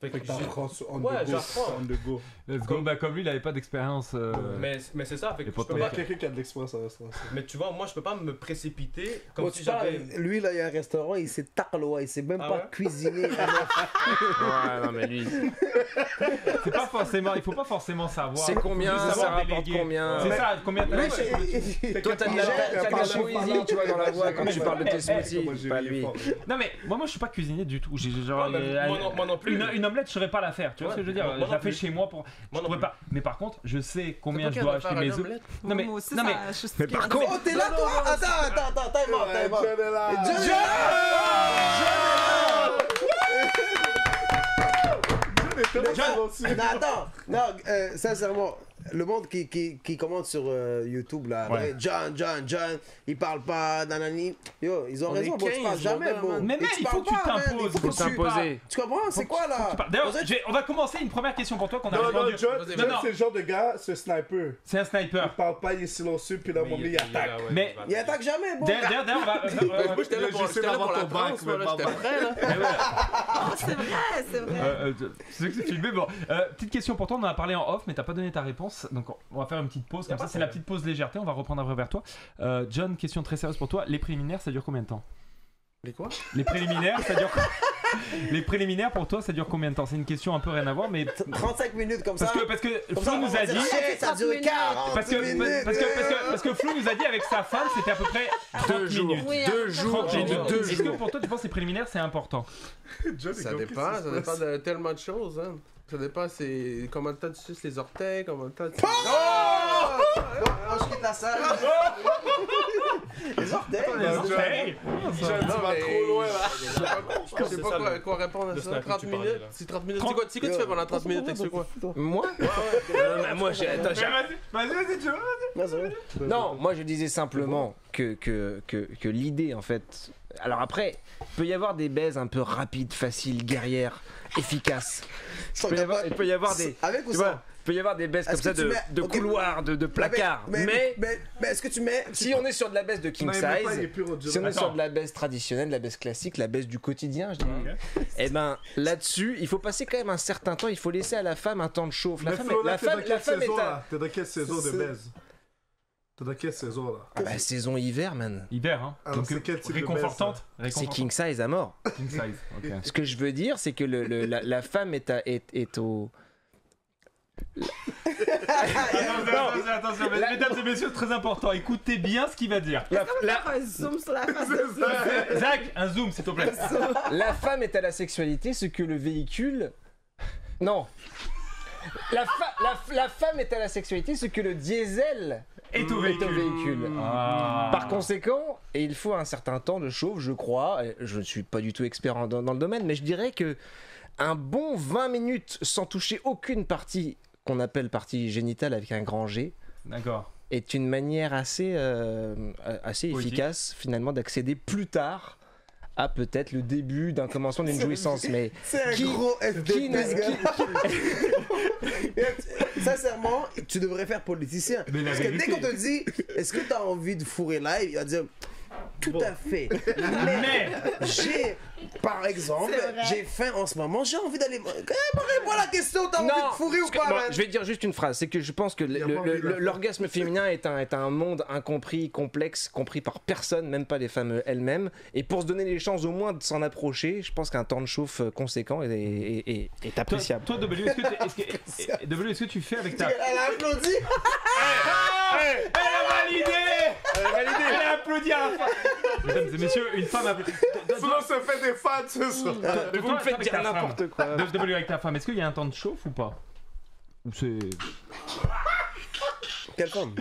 Fait que Fait que t'apprends sur on Ouais, the go. j'apprends. On the go. Let's go. Bah, comme lui, il avait pas d'expérience. Mais c'est ça. Fait que Les je peux potos. Il y a pas- quelqu'un qui a de l'expérience en restauration. Mais tu vois, moi, je peux pas me précipiter comme Bon, si tu parles, j'avais. lui, là, il y a un restaurant, il sait tarlois, il sait même Ah pas ouais? cuisiner. Ouais, non, mais lui. C'est pas forcément. Il faut pas forcément savoir. C'est combien, Faut juste ça savoir rapporte déléguer. combien. C'est ça. Combien Lui, t'as Toi, t'as de la poésie, tu vois, dans la voix quand tu parles de tes smoothies. Pas lui. Non mais moi je suis pas cuisinier du tout. J'ai genre Ouais, mais moi non plus. Une omelette je saurais pas la faire. Tu vois Ouais, ce que je veux dire? moi Je non la fais plus. chez moi pour. Je Moi non pourrais plus. pas. Mais par contre je sais combien C'est je toi dois qui vas acheter faire mes un œufs. omelette. Non mais Moi aussi, non mais. ça justifie Mais par la- contre- Oh, t'es là, toi? Attends, time out. John est là. John! Non, attends. Non, sincèrement, le monde qui commente sur YouTube, là, Ouais. John, il parle pas, nanani. Yo, ils ont On raison, est bon, tu 15, parles jamais, bordel, bon. man. Mais Et mec, il faut parles que tu pas, man, t'imposes. il faut Faut que que tu tu t'imposer. Tu comprends? C'est quoi, là? D'ailleurs on va commencer une première question pour toi qu'on a Non, répondu. John, Vas-y, John, non. c'est le genre de gars, c'est sniper. C'est un Il sniper. parle pas, il est silencieux, puis là, Oui, mon gars, il est attaque. là, ouais, Mais- va Il attaque jamais, bon. D'ailleurs on va. Moi, j'étais là pour J'essaie la d'avoir ton transe, bac, moi, là, mais j'étais prêt, là. Ah, c'est vrai, c'est vrai. C'est que c'est filmé. Bon, petite question pour toi, on en a parlé en off, mais t'as pas donné ta réponse. Donc on va faire une petite pause. Comme ça, c'est la petite pause légèreté. On va reprendre après vers toi. John, question très sérieuse pour toi. Les préliminaires, ça dure combien de temps? Les quoi? Les préliminaires, ça dure. Les préliminaires pour toi, ça dure combien de temps? C'est une question un peu rien à voir, mais 35 minutes comme ça. parce que Comme ça, Flo on nous va a dire, dit. shit, ça a duré 40 Parce que Flo nous a dit avec sa femme, c'était à peu près 30 minutes. Oui, Deux après, jours, 30 j'ai dit minutes. 2 Est-ce que jours. pour toi, tu penses que les préliminaires, c'est important? John est Ça compris, dépend, c'est ça dépend de tellement de choses. Hein. Ça dépend, c'est combien de temps tu suces les orteils, combien de temps tu... Je quitte la salle. Les orteils. Hey! John, tu vas trop loin, là. Je sais pas quoi répondre à le ça. sniper 30 que tu parlais, minutes. là. C'est 30 minutes. C'est quoi tu fais pendant 30 minutes? C'est quoi? Moi? Moi, Vas-y, tu vois. Non, moi je disais simplement que l'idée en fait. Alors après, il peut y avoir des baises un peu rapides, faciles, guerrières, efficaces. Il peut y avoir des. Avec ou Tu sans? vois, il peut y avoir des baisses comme Est-ce ça que tu mets- de ok. couloirs, de placards. Mais Mais est-ce que tu mets. si on est sur de la baisse de king Non, il met pas, il est size, pur au si on est Attends. sur de la baisse traditionnelle, la baisse classique, la baisse du quotidien, je dirais, et ben là-dessus, il faut passer quand même un certain temps. Il faut laisser à la femme un temps de chauffe. La Mais femme, Flo, là, la t'es dans femme quelle est saison, à là? T'es dans quelle saison de C'est- baise? T'es dans quelle saison, là? ah bah, saison hiver, man. Hiver, hein. Alors, c'est quel type de réconfortante. C'est king size à mort. King size. Ok. Ce que je veux dire, c'est que la femme est au. Attention, mesdames et messieurs, très important, écoutez bien ce qu'il va dire. Un zoom sur la face de ça. Zach, un zoom s'il te plaît. La femme est à la sexualité ce que le véhicule... Non. La femme est à la sexualité ce que le diesel est au véhicule. Par conséquent, et il faut un certain temps de chauffe, je crois, et je ne suis pas du tout expert dans le domaine, mais je dirais que un bon 20 minutes sans toucher aucune partie qu'on appelle partie génitale avec un grand G, d'accord, est une manière assez efficace finalement d'accéder plus tard à peut-être le début d'un commencement d'une jouissance. Mais c'est un gros FDP, ce gars. Sincèrement, tu devrais faire politicien. Parce que dès qu'on te dit, est-ce que tu as envie de fourrer live, il va dire, tout à fait. Mais j'ai, par exemple, j'ai faim en ce moment, j'ai envie d'aller... Réponds la question, t'as envie de fourrer ou pas, bon, je vais dire juste une phrase, c'est que je pense que l'orgasme féminin est un monde incompris, complexe, compris par personne, même pas les femmes elles-mêmes. Et pour se donner les chances au moins de s'en approcher, je pense qu'un temps de chauffe conséquent est appréciable. Toi, W, est-ce que tu fais avec ta... Elle a applaudi. Elle a validé. Elle a applaudi à la fin. Mesdames et messieurs, une femme a... Souvent se fait des fans ce soir. Mais vous me faites dire n'importe quoi. W avec ta femme, est-ce qu'il y a un temps de chauffe ou pas? Ou c'est... Quelle femme?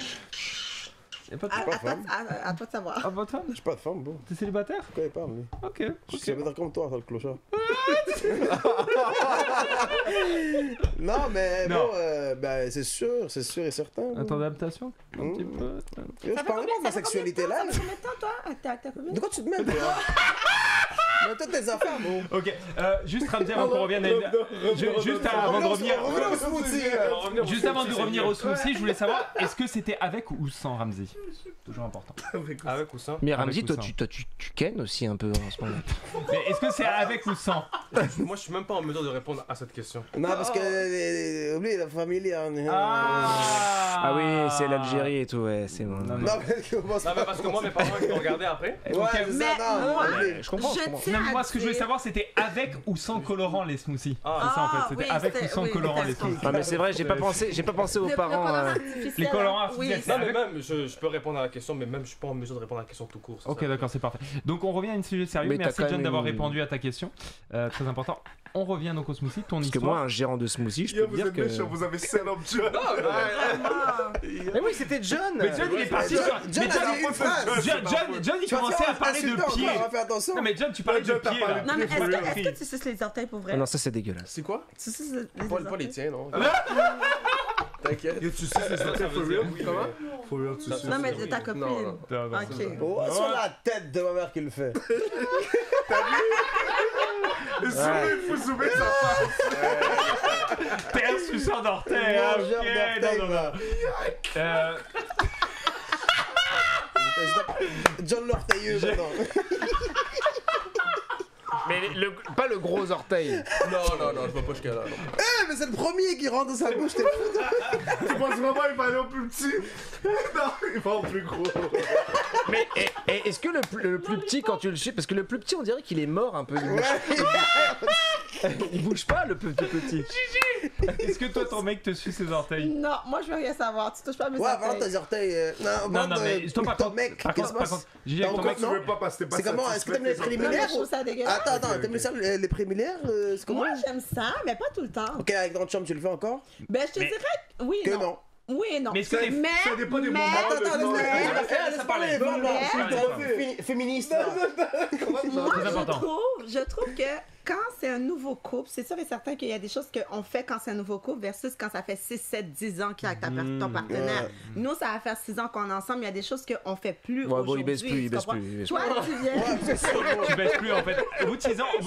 Y'a pas de femme. À toi de savoir. Ah, votre femme? J'ai pas de femme, bon. T'es célibataire? Pourquoi il parle, lui? Ok. Je sais pas comme toi, le clochard. Non, mais bon, ben, c'est sûr et certain. Un temps d'adaptation? Un petit peu. Je parle pas de ma sexualité là. Ça fait combien de temps, toi, ta commune? De quoi tu te mets, toi? Mais toutes tes affaires, bon. Ok, juste Ramsey avant qu'on revienne à une... Juste avant de revenir... Revenons au smoothie. Juste avant de revenir au smoothie, je voulais savoir, est-ce que c'était avec ou sans Ramsey? Toujours important. Avec ou sans? Mais Avec Ramsey, ou toi, sans tu kennes aussi un peu en ce moment. Mais est-ce que c'est avec ou sans? Moi, je suis même pas en mesure de répondre à cette question. Non, parce que, oublie la famille. Ah oui, c'est l'Algérie et tout, ouais, c'est bon. Non, mais parce que moi, mes parents, ils m'ont regardé après. Ouais, c'est Mais ça, non. moi, Je comprends. Non, moi, ce que je voulais savoir, c'était avec ou sans colorant les smoothies. C'est ça en fait, c'était avec ou sans colorant les smoothies. Ah mais c'est vrai, j'ai pas pensé aux parents. Les colorants oui. artificiels. Non, mais même, je peux répondre à la question, mais même, je suis pas en mesure de répondre à la question tout court. Ok, d'accord, c'est parfait. Donc on revient à un sujet sérieux. Mais Merci t'as quand John même d'avoir une- répondu à ta question. Très important. On revient donc au smoothie, ton Parce que histoire. moi, un gérant de smoothie, je peux Yo, te vous dire êtes que... méchants, vous avez set up John. Mais oui, c'était John. Mais John, il est parti sur... John a dit une phrase. John, il commençait à parler de pieds. On fait attention. Non mais John, tu parlais de John, t'as pieds parlé là. de Non, mais pieds, est-ce que tu suces les orteils pour vrai? Ah non, ça c'est dégueulasse. C'est quoi? Tu suces les Pas les orteils? tiens, non? Ah, T'inquiète. Yo, tu sais, c'est ça, for real? Comment? For real, tu sais. Non, mais de ta copine. Non, Ok. Oh, sur la tête de ma mère qui le fait. Il faut zoomer sa face. T'es un suceur d'orteils, hein, Mangeur ok, d'orteils, non. va. John l'orteilleux maintenant. Mais pas le gros orteil. non, je vais pas jusqu'à là. Non. Eh, mais c'est le premier qui rentre dans sa bouche, t'es fou. Tu penses vraiment qu'il va aller au plus petit? Non, il va au plus gros. Mais est-ce que le plus petit, quand tu le chies, parce que le plus petit, on dirait qu'il est mort un peu. Il bouge pas, le petit. Est-ce que toi, ton mec te suce ses orteils? Non, moi je veux rien savoir. Tu touches pas à mes Ouais, avant orteils. tes orteils. Non, mais toi, par ton contre, mec, par qu'est-ce qui se contre, passe? Gigi, avec ton mec, Tu veux pas parce que t'es pas C'est comment? Est-ce que t'aimes les Non, mais préliminaires? je trouve ça dégueulasse. Attends, t'aimes les préliminaires? C'est comment? Moi j'aime ça, mais pas tout le temps. Ok, avec ton chum, tu le fais encore? Ben je te dirais oui Que non. non. Oui et non. Mais est-ce que les- Mais ça dépend des moments. Attends, ça parlait. Féministe. Très important. Je trouve que quand c'est un nouveau couple, c'est sûr et certain qu'il y a des choses qu'on fait quand c'est un nouveau couple versus quand ça fait 6, 7, 10 ans qu'il est avec ton partenaire. Nous, ça va faire 6 ans qu'on est ensemble. Il y a des choses qu'on fait plus Ouais, bon, aujourd'hui. il baisse plus, tu comprends? il baisse Toi, tu viens... Tu baisses plus en fait. Au bout de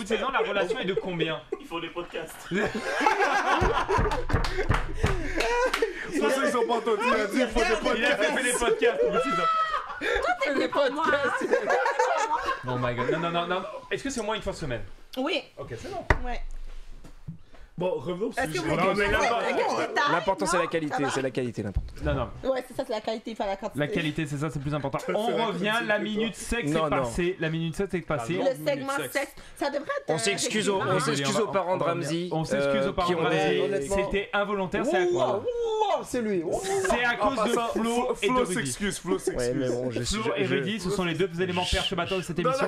6 ans, la relation est de combien? Il faut des podcasts. Ça, c'est ils ont pas entendu. Il a dit il faut des Il a podcasts. fait des podcasts au bout de 6 ans. Des podcasts. Oh my god. Non. Est-ce que c'est au moins une fois semaine? Oui, Ok, c'est bon. ouais. Bon, revenons au Est-ce que sujet. vous Non, mais là, L'important, c'est la Non, qualité. ça va. C'est la qualité, l'important. Non, non. Ouais, c'est ça, c'est la qualité, pas la quantité. La qualité, c'est ça, c'est le plus important. C'est On la revient, quantité, la c'est minute sexe est Non, non. passée. La minute sexe est passée. La Le minute segment sexe. sexe, ça devrait être. On s'excuse aux, régulier, on hein. s'excuse aux parents de Ramsey. On s'excuse aux parents qui de ont Ramsey. des- honnêtement. C'était involontaire, c'est à Wow, c'est lui. c'est à cause de Flo et de Flo Rudy. s'excuse, Flo Ouais, s'excuse. mais bon, je suis. Flo et Rudy, ce sont les deux éléments perturbateurs de cette émission.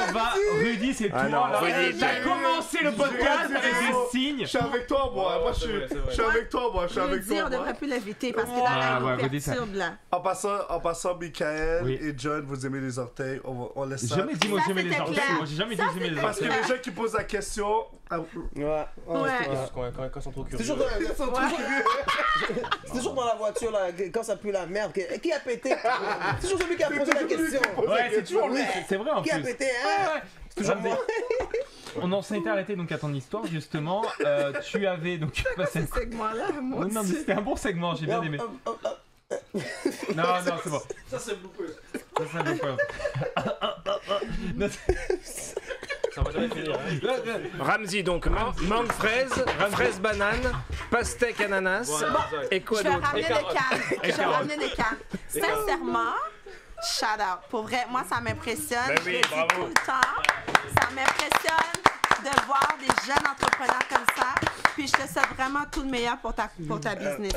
On va, Rudy, c'est toi Ah non, là. Rudy, T'as commencé le podcast avec des signes. Je suis avec toi, moi. Moi, je suis avec toi, moi. Je suis avec Rudy, toi, on moi. devrait plus l'inviter parce que là, Ah, là, ouais, il nous Rudy, ça- perturbe là. En passant, Michael Oui. et John, vous aimez les orteils. On laisse ça. Jamais dit moi Ça, j'aimais les c'était orteils. clair. Moi j'ai jamais dit Ça, que j'aimais les Parce que orteils. les gens qui posent la question. Ouais. Ouais. Quand ils sont trop C'est curieux. toujours, c'est toujours dans la voiture là, quand ça pue la merde. Qui a pété? C'est toujours celui qui a posé la question. Ouais, c'est toujours lui. C'est vrai en Qui a plus. pété, hein? Ouais, c'est toujours moi. On en s'était arrêté donc à ton histoire justement. Tu avais donc passé. Ce segment-là, moi Non, mais c'était un bon segment, j'ai bien aimé. Non, non, c'est bon. Ça, c'est beaucoup. Ça veut pas. Non, Ça va jamais finir. Hein. Ramsey, donc mangue fraise, fraise banane, pastèque ananas. Et quoi Je vais d'autre? ramener Et des carottes. cannes. Je vais carottes. ramener des cannes. Sincèrement, shout out. Pour vrai, moi, ça m'impressionne. Ben oui, Je le dis bravo. tout le temps. Ça m'impressionne de voir des jeunes entrepreneurs comme ça. Puis je te souhaite vraiment tout le meilleur pour ta business.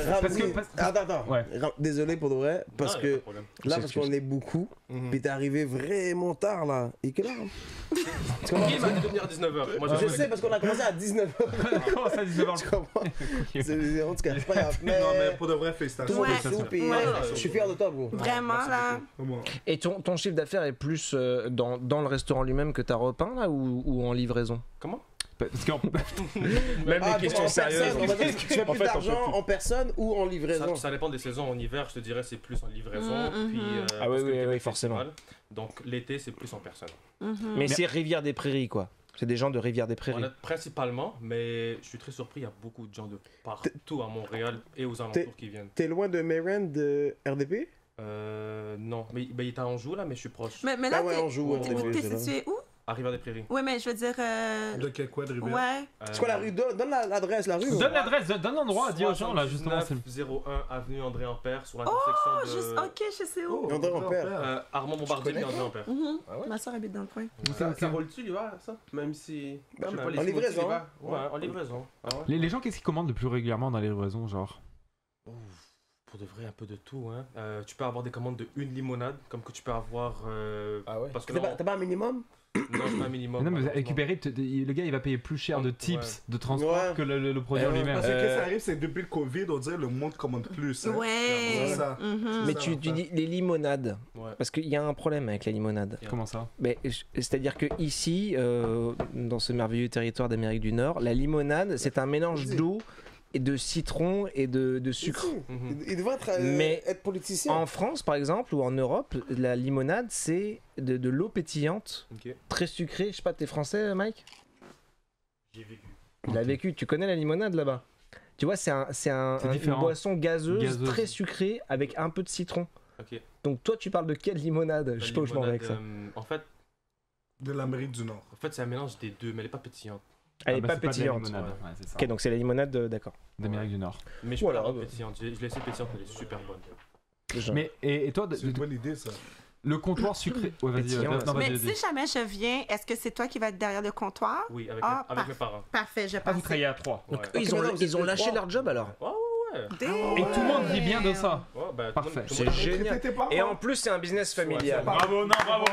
Attends. Ouais. Désolé pour de vrai, parce Non, y a que pas de problème. là, parce qu'on est beaucoup, puis t'es arrivé vraiment tard là. Et quelle heure? Qui m'a dit de venir à 19h? Moi, Je sais, parce qu'on a commencé à 19h. comment ça 19h? Tu comprends? En tout cas, c'est pas grave. Non, mais Mais pour de vrai, tout félicitations. le monde Ouais. est sous, puis Ouais. je suis fier de toi, bro. Vraiment, là. Comment? Et ton chiffre d'affaires est plus dans le restaurant lui-même que ta repas là ou en livraison? Comment? Parce qu'en Même Ah, les questions en sérieuses. personne, on va dire que tu fais plus d'argent en personne ou en livraison. Ça dépend des saisons. En hiver, je te dirais, c'est plus en livraison. Puis, Ah parce oui, que oui, le oui, Québec, forcément. c'est festival. Donc l'été, c'est plus en personne. Mais c'est Rivière des Prairies quoi. C'est des gens de Rivière des Prairies. Principalement, mais je suis très surpris, il y a beaucoup de gens de partout à Montréal et aux alentours qui viennent. T'es loin de Meren de RDP? Non, mais il est à Anjou là, mais je suis proche. Mais là, Ah ouais, on joue. t'es situé où? À Rivière-des-Prairies. Oui, mais je veux dire. De quel coin de Rivière? Ouais. C'est quoi la rue? Donne l'adresse, la rue. donne l'adresse, donne l'endroit, dis aux gens là justement. 01 avenue André Ampère sur Oh, l'intersection de ok, je sais où. André Ampère. Armand Bombardier et André Ampère. Ma soeur habite dans le coin. Ça roule-tu l'hiver, ça? Même si. je sais pas, les en sous-routiers livraison. l'hiver. Ouais, en livraison. Les gens, qu'est-ce qu'ils commandent le plus régulièrement dans les livraisons, genre? Pour de vrai, un peu de tout. Hein. Tu peux avoir des commandes de une limonade, comme que tu peux avoir. Ah ouais? Parce que T'as pas un minimum? non, c'est pas un minimum. Non, mais malheureusement. récupérer, le gars il va payer plus cher de tips, de transport Ouais. que le produit en lui-même. Parce que ce qui arrive, c'est que depuis le Covid, on dirait que le monde commande plus. Hein. Ouais. C'est ça. Mais ça, tu enfin. dis les limonades. Ouais. Parce qu'il y a un problème avec les limonades. Comment ça? C'est-à-dire que ici, dans ce merveilleux territoire d'Amérique du Nord, la limonade, c'est un mélange d'eau et de citron et de sucre. Il devrait Mais être politicien. En France, par exemple, ou en Europe, la limonade, c'est de l'eau pétillante, Ok. très sucrée. Je sais pas, t'es français, Mike? J'ai vécu. Il a vécu. Tu connais la limonade là-bas? Tu vois, c'est une différent. boisson gazeuse, Gazeuse. très sucrée, avec un peu de citron. Ok. Donc toi, tu parles de quelle limonade? Je sais pas où je m'en vais avec ça. En fait, De l'Amérique du Nord. c'est un mélange des deux, mais elle est pas pétillante. Elle Ah, est bah, pas c'est de la pétillante. limonade, ouais, c'est ça. Ok, donc c'est la limonade, d'accord. D'Amérique du Nord. Mais je Voilà, peux la bah. pétillante. Je l'ai laissée pétillante, elle est super bonne. Mais et toi, C'est une bonne idée, ça. le comptoir sucré. Ouais, vas-y, Pétillant, non, Mais vas-y, si vas-y. jamais je viens, est-ce que c'est toi qui vas être derrière le comptoir? Oui, avec, Ah, avec mes parents. Parfait, je Ah, passe. vous travaillez à 3. Ouais. Eux, ils ont lâché leur job alors. Ouais. Et tout le monde vit bien de ça. Ouais, bah, Parfait. tout le monde- C'est génial. Tes parents. Et en plus, c'est un business familial. Bravo, non, bravo.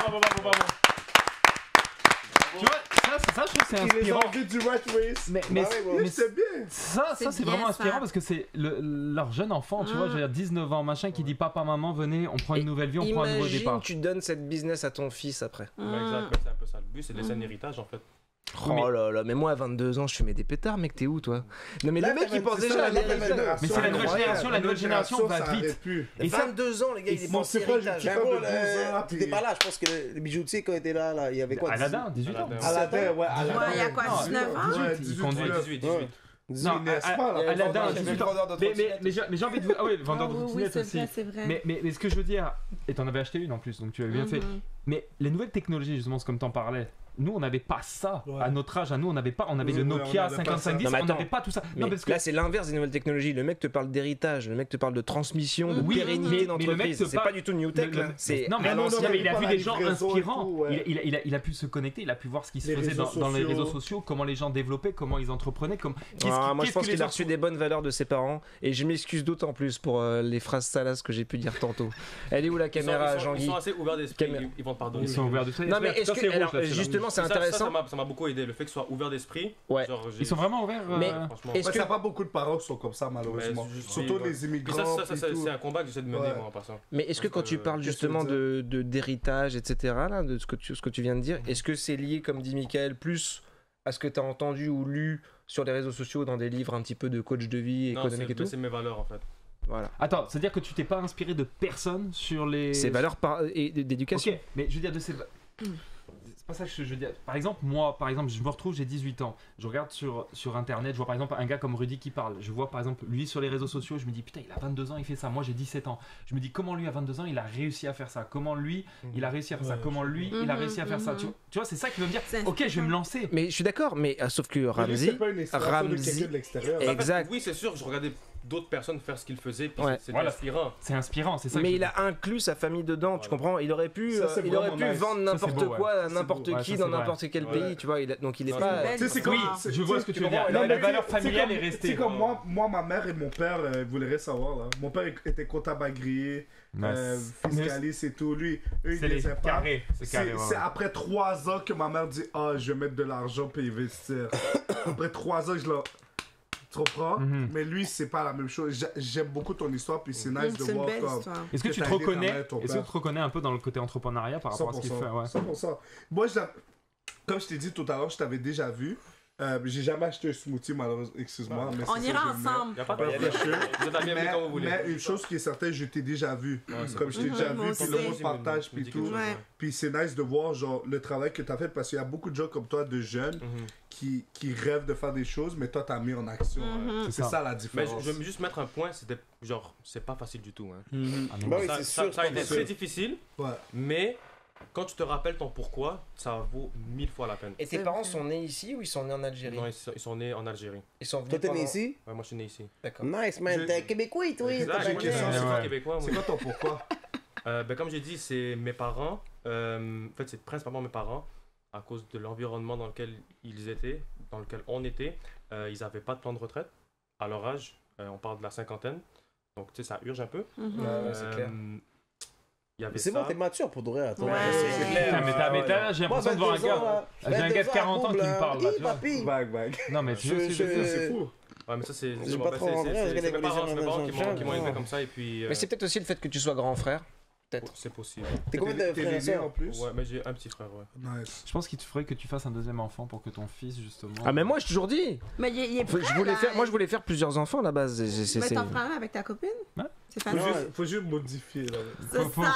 Tu vois, ça, je trouve que c'est Il les inspirant. a vus du Rat Race. Mais Mais c'est bien. ça C'est c'est bien, vraiment inspirant ça. parce que c'est leur jeune enfant, tu vois, je veux dire 19 ans, machin, qui dit papa, maman, venez, on prend une nouvelle vie, on prend un nouveau Imagine, départ. tu donnes cette business à ton fils après. Ouais, exact, ouais, c'est un peu ça le but, c'est de laisser un héritage en fait. Oh là là, mais moi à 22 ans, je fumais des pétards, mec, t'es où toi? Non, mais Là, le mec, il pense déjà à l'héritage. Mais c'est la nouvelle génération, la nouvelle génération va ça vite. arrête plus. Et ça, 22 ans, les gars, il est Bon, pensé c'est pas héritage. juste- Ben bon, de 12 ans, t'étais puis- pas là, je pense que les bijoutiers quand étaient là, il y avait quoi? Aladdin, 18 ans. Aladdin, ouais, Aladdin. Ouais, il y a quoi, 19 ans? Ouais, 18, il conduit. 18, 18. Non, n'est-ce pas, là? Aladdin, Il y avait 18 le ans. vendeur de trottinettes. Mais j'ai envie de vous. Ah oui, le vendeur de oui, trottinettes c'est aussi. vrai, c'est vrai. Mais ce que je veux dire, et t'en avais acheté une en plus, donc tu as bien fait. Mais les nouvelles technologies, justement, c'est comme t'en parlais. nous on n'avait pas ça Ouais. à notre âge, à nous on avait le on Nokia avait pas 5510, ça. Non, mais on n'avait attends. pas tout ça. Mais Non, parce que là, c'est l'inverse des nouvelles technologies. Le mec te parle d'héritage, le mec te parle de transmission, de Oui, pérennité mais le mec d'entreprise. te C'est parle- pas du tout New Tech, là. C'est non mais, à non, l'ancien. non, mais il a pas vu la des gens livraison et inspirants. tout, ouais. Il a pu se connecter, il a pu voir ce qui se Les faisait réseaux dans les sociaux. réseaux sociaux, comment les gens développaient, comment ils entreprenaient, Moi, je qu'est-ce pense que qu'il les a reçu des bonnes valeurs de ses parents et je m'excuse d'autant plus pour les phrases salaces que j'ai pu dire tantôt. Elle est où la caméra, ils Jean-Guy? sont assez ouverts d'esprit, Caméra. ils vont te pardonner. Ils sont ouverts de ça. Non, mais est-ce que. Alors, justement, c'est Ça, intéressant. ça m'a beaucoup aidé, le fait que ce soit ouvert d'esprit. Ouais. Genre, Ils sont vraiment ouverts. Mais- franchement. Est-ce Ouais, que- ça pas beaucoup de parents qui sont comme ça, malheureusement. Mais Surtout ouais. les Puis immigrants. ça, puis tout. c'est un combat que j'essaie de mener, Ouais. moi, en passant. Mais est-ce que quand tu parles qu'est-ce que justement tu veux d'héritage, etc., là, de ce que tu viens de dire, est-ce que c'est lié, comme dit Michael, plus à ce que tu as entendu ou lu sur les réseaux sociaux, dans des livres un petit peu de coach de vie, Non, économique et tout? c'est mes valeurs, en fait. Voilà. Attends, c'est-à-dire que tu t'es pas inspiré de personne sur les. Ces valeurs d'éducation. Ok, mais je veux dire de ces. C'est pas ça que je veux dire. Par exemple, moi, je me retrouve, j'ai 18 ans. Je regarde sur internet, je vois par exemple un gars comme Rudy qui parle. Je vois par exemple lui sur les réseaux sociaux, je me dis putain, il a 22 ans, il fait ça. Moi j'ai 17 ans. Je me dis comment lui à 22 ans, il a réussi à faire ça. Comment lui, il a réussi à faire ça. Ouais, Comment lui, il a réussi à faire ça. Tu vois, c'est ça qui veut me dire C'est ok, je vais me lancer. Mais je suis d'accord, mais sauf que Mais lui, Ramsey. c'est pas une inspiration de Ramsey- quelqu'un de l'extérieur. Et- En fait, Exact. oui, c'est sûr, je regardais d'autres personnes faire ce qu'ils faisaient, puis Ouais. c'est Voilà. inspirant. C'est inspirant, c'est ça. que Mais je il a inclus sa famille dedans, tu Voilà. comprends? Il aurait pu, Ça, c'est il aurait vraiment pu nice. vendre Ça, c'est n'importe beau, ouais. quoi à Ça, c'est n'importe beau. Ouais, qui ça, dans c'est vrai. n'importe quel Ouais. pays, tu vois. Donc il est Non, pas. c'est une Tu sais, c'est comme. histoire. c'est- Je vois tu ce que sais, tu veux dire. non, La mais valeur tu sais, familiale comme- est restée. C'est comme moi, ma mère et mon père, vous voulez savoir, là. Mon père était comptable agréé, fiscaliste et tout. Lui, eux, ils C'est les disaient pas. carrés. C'est carré. ouais, C'est ouais. après 3 ans que ma mère dit ah je vais mettre de l'argent pour investir. Après 3 ans je l'ai. Tu comprends? Mhm. Mais lui c'est pas la même chose. J'aime beaucoup ton histoire puis c'est nice de C'est une voir belle comme. histoire. Est-ce que que tu t'as te aidé ta reconnais mère et ton Est-ce que père. tu te reconnais un peu dans le côté entrepreneuriat par rapport à ce qu'il 100%, fait? Ouais. 100%. Moi comme je t'ai dit tout à l'heure, je t'avais déjà vu. J'ai jamais acheté un smoothie malheureusement, excuse-moi. Mais On c'est ira ça que j'aime ensemble. Il y a pas de Ouais, problème. fraîcheur. Vous êtes la bienvenue quand vous voulez. Mais une chose qui est certaine, je t'ai déjà vu. c'est Comme je t'ai Mhm, déjà moi vu, puis aussi. le monde partage, me puis dit tout. quelque chose, Ouais. Puis c'est nice de voir genre le travail que tu as fait parce qu'il y a beaucoup de gens comme toi, de jeunes, Mhm. qui rêvent de faire des choses, mais toi, tu as mis en action. Mhm. C'est ça la Mais différence. je veux juste mettre un point, c'était genre, c'est pas facile du tout. Hein. Ah non. Bah oui, Ça, c'est ça- sûr. ça a c'est été pas très facile. difficile, Ouais. mais quand tu te rappelles ton pourquoi, ça vaut 1000 fois la peine. Et tes parents sont nés ici ou ils sont nés en Algérie? Non, ils sont nés en Algérie. Ils sont venus. Toi, t'es né pendant- ici? Ouais, moi, je suis né ici. D'accord. Nice, man. Je- T'es québécois, toi. Exact, t'as j'ai une pas question, de- c'est Ouais. quoi québécois? C'est moi? quoi ton pourquoi? Comme j'ai dit, c'est mes parents. En fait, c'est principalement mes parents, à cause de l'environnement dans lequel ils étaient, dans lequel on était. Ils n'avaient pas de plan de retraite à leur âge. On parle de la cinquantaine. Donc, tu sais, ça urge un peu. Mhm. Ouais, c'est clair. Il y avait C'est ça. bon, t'es mature pour de vrai. toi. Ouais. C'est clair. Putain, mais t'as- j'ai Moi, l'impression de voir un 22 ans, gars. là. J'ai un gars de 22 ans, 40 ans qui me là. parle, là, Hi, tu vois. papy. Bag. Non, mais tu Je- vois, je- C'est fou. Ouais, mais ça, c'est J'ai bon, pas ben, trop en vrai, c'est regarde mes les parents qui jeunes, m'ont élevé ouais. comme ça. Et puis, Mais c'est peut-être aussi le fait que tu sois grand frère. Peut-être. c'est possible. T'es combien de T'es frères et l'aîné sœurs? en plus? Ouais, mais j'ai un petit frère, ouais. Nice. Je pense qu'il te faudrait que tu fasses un deuxième enfant pour que ton fils, justement. Ah, mais moi, j'ai toujours dit. Mais il est prêt, là. Moi, je voulais faire plusieurs enfants à la base. Mais t'en prends un avec ta copine? Ouais. C'est Faut facile. juste- Faut juste modifier là. C'est Faut ça.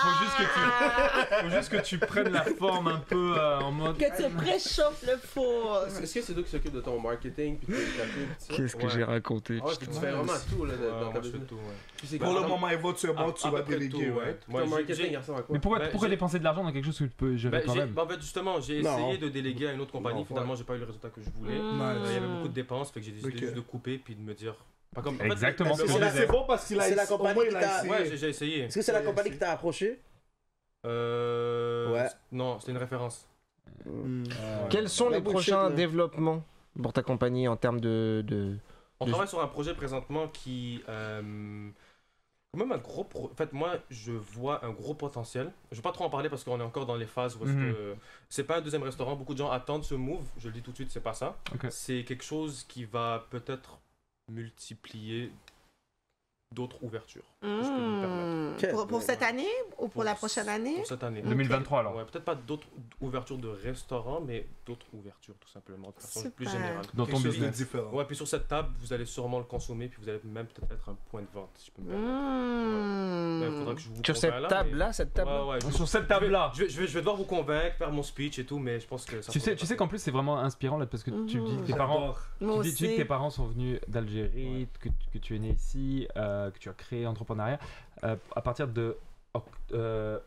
faut juste que tu prennes la forme un peu en mode. Que tu préchauffes le four. Est-ce que c'est toi qui s'occupe de ton marketing puis de ta pub pis ça? Qu'est-ce que Ouais. j'ai raconté? Ah ouais, puis tu fais vraiment tout là Ouais, dans moi, ta je fais business. tout, ouais. Puis c'est Pour quoi le moment, éventuellement, À- tu à vas peu près déléguer, tout, ouais. Moi, ton j'ai- marketing, j'ai- il ressemble à quoi? Mais pourquoi Ben, j'ai- dépenser de l'argent dans quelque chose que tu peux gérer Ben, toi-même? en fait, justement, j'ai Non. essayé de déléguer à une autre compagnie. Non, Finalement, j'ai pas eu le résultat que je voulais. Mmh. Il y avait beaucoup de dépenses, fait que j'ai décidé Ok. juste de couper puis de me dire. Pas comme, Exactement, en fait, c'est le- ce que le- je disais. C'est bon parce qu'il a C'est la essayé. compagnie Au moins, qui il a t'a- essayé. Ouais, j'ai essayé. Est-ce que c'est la compagnie qui t'a approché? Ouais. Non, c'était une référence. Quels sont La les bullshit, prochains là. développements pour ta compagnie en termes de... On travaille sur un projet présentement qui. Quand même un gros. En fait, moi, je vois un gros potentiel. Je vais pas trop en parler parce qu'on est encore dans les phases où est-ce Mhm. que. C'est pas un deuxième restaurant. Beaucoup de gens attendent ce move. Je le dis tout de suite, c'est pas ça. Ok. C'est quelque chose qui va peut-être multiplier d'autres ouvertures. si je peux me permettre. Pour cette année ou pour la Pour- prochaine année? Pour cette année. 2023 alors. Ouais, peut-être pas d'autres ouvertures de restaurants, mais d'autres ouvertures tout simplement, de façon plus Super. générale. Dans ton Quelque chose de business. différent. Ouais, puis sur cette table, vous allez sûrement le consommer, puis vous allez même peut-être être un point de vente, si je peux me permettre. Ouais, faudra que je vous Sur cette convainc là, table-là, cette mais- table-là? Ouais, ouais, Sur cette table-là. je vais devoir vous convaincre, faire mon speech et tout, mais je pense que ça. Tu sais qu'en plus c'est vraiment inspirant là parce que tu dis que tes parents, Moi tu dis que aussi. tes parents sont venus d'Algérie, que tu es né ici, que tu as créé entrepreneuriat à partir de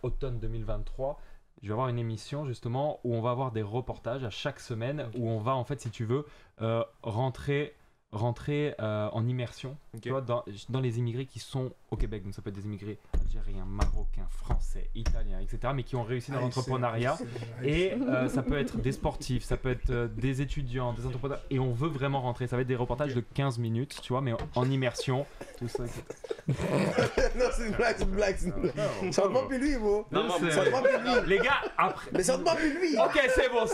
automne 2023. je vais avoir une émission justement où on va avoir des reportages à chaque semaine où on va en fait, si tu veux, rentrer en immersion, tu vois, dans les immigrés qui sont au Québec. Donc ça peut être des immigrés algériens, marocains, français, italiens, etc. mais qui ont réussi dans l'entrepreneuriat. Et ça peut être des sportifs, ça peut être des étudiants, des entrepreneurs. Et on veut vraiment rentrer. Ça va être des reportages de 15 minutes, tu vois, mais en immersion. Tout ça. Non, c'est une blague, Ça ne demande plus lui, bro. Non, Ça ne demande plus lui. les gars, après. Mais ça ne demande plus lui. Ok, c'est bon.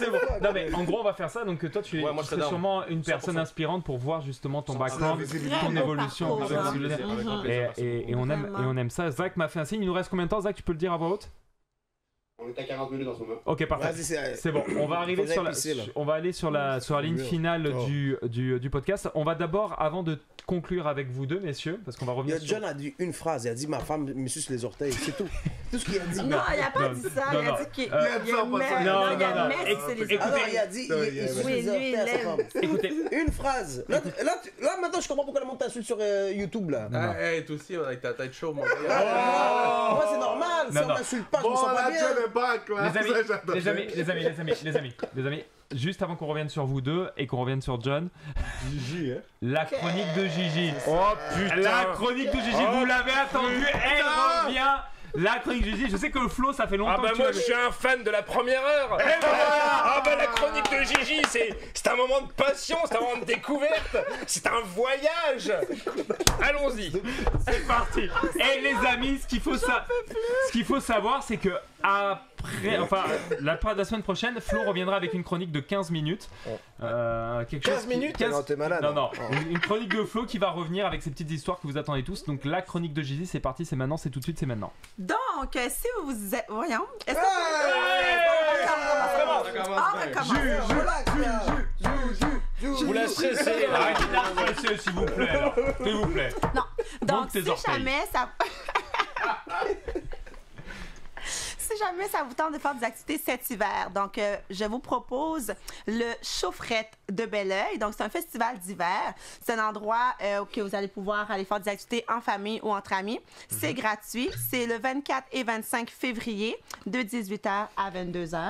Non, mais en gros, on va faire ça. Donc toi, tu Ouais, moi, je serais serais sûrement une personne 100%. inspirante pour voir justement ton background, visibilité. ton Vraiment évolution. parcours, Tu vois ce que je veux dire. Avec grand plaisir, merci Et beaucoup. on aime ça. Zach m'a fait un signe. Il nous reste combien de temps, Zach? Tu peux le dire à voix haute? On est à 40 minutes en ce moment. Ok, parfait. Vas-y, C'est bon. On va arriver Faudrait sur la, pisser, là. on va aller sur la ligne finale Oh. du podcast. On va d'abord, avant de conclure avec vous deux, messieurs, parce qu'on va Il y revenir a John a dit une phrase. Il a dit ma femme me suce les orteils. C'est tout. Tout ce qu'il a dit. Non, il a pas non, dit ça. non, Il non. a dit qu'il Il a dit ça en aimait- passant. Non, il non. aimait sucer les Écoutez, Ah non, il a dit il suce Oui, les lui, orteils à sa il femme. Écoutez, Une phrase. Là, maintenant, je comprends pourquoi le monde t'insulte sur YouTube, là. Non. Hey, toi aussi, on a avec ta tête chaude, mon gars. Moi, c'est normal. Si Non, on non. m'insulte pas, je me Bon, sens pas là, bien. John est back, là. Les amis, Ça, j'adore. les amis, juste avant qu'on revienne sur vous deux et qu'on revienne sur John, Gigi, hein. la chronique de Gigi. Oh putain. La chronique de Gigi, vous l'avez attendu, elle revient. La chronique de Gigi, je sais que le flow, ça fait longtemps Ah bah que tu moi l'avais- je suis un fan de la première heure. Ah bah la chronique de Gigi c'est un moment de passion, c'est un moment de découverte, c'est un voyage. Allons-y. C'est parti. Et les amis, ce qu'il faut savoir, c'est que après, enfin, la semaine prochaine, Flo reviendra avec une chronique de 15 minutes. Quelque 15 chose qui- minutes 15 Non, t'es malade. Non, une chronique de Flo qui va revenir avec ces petites histoires que vous attendez tous. Donc la chronique de Gigi, c'est parti, c'est maintenant, c'est tout de suite, c'est maintenant. Donc, si vous êtes. Voyons. Est-ce que On recommence. Vous la stressez. Arrêtez d'arrêter, s'il vous plaît. là. S'il vous plaît. Non. Donc, Montre tes si orteils. jamais ça. Si jamais ça vous tente de faire des activités cet hiver, donc je vous propose le Chaufferette de Belleuil. Donc c'est un festival d'hiver. C'est un endroit où que vous allez pouvoir aller faire des activités en famille ou entre amis. C'est gratuit. C'est le 24 et 25 février de 18h à 22h.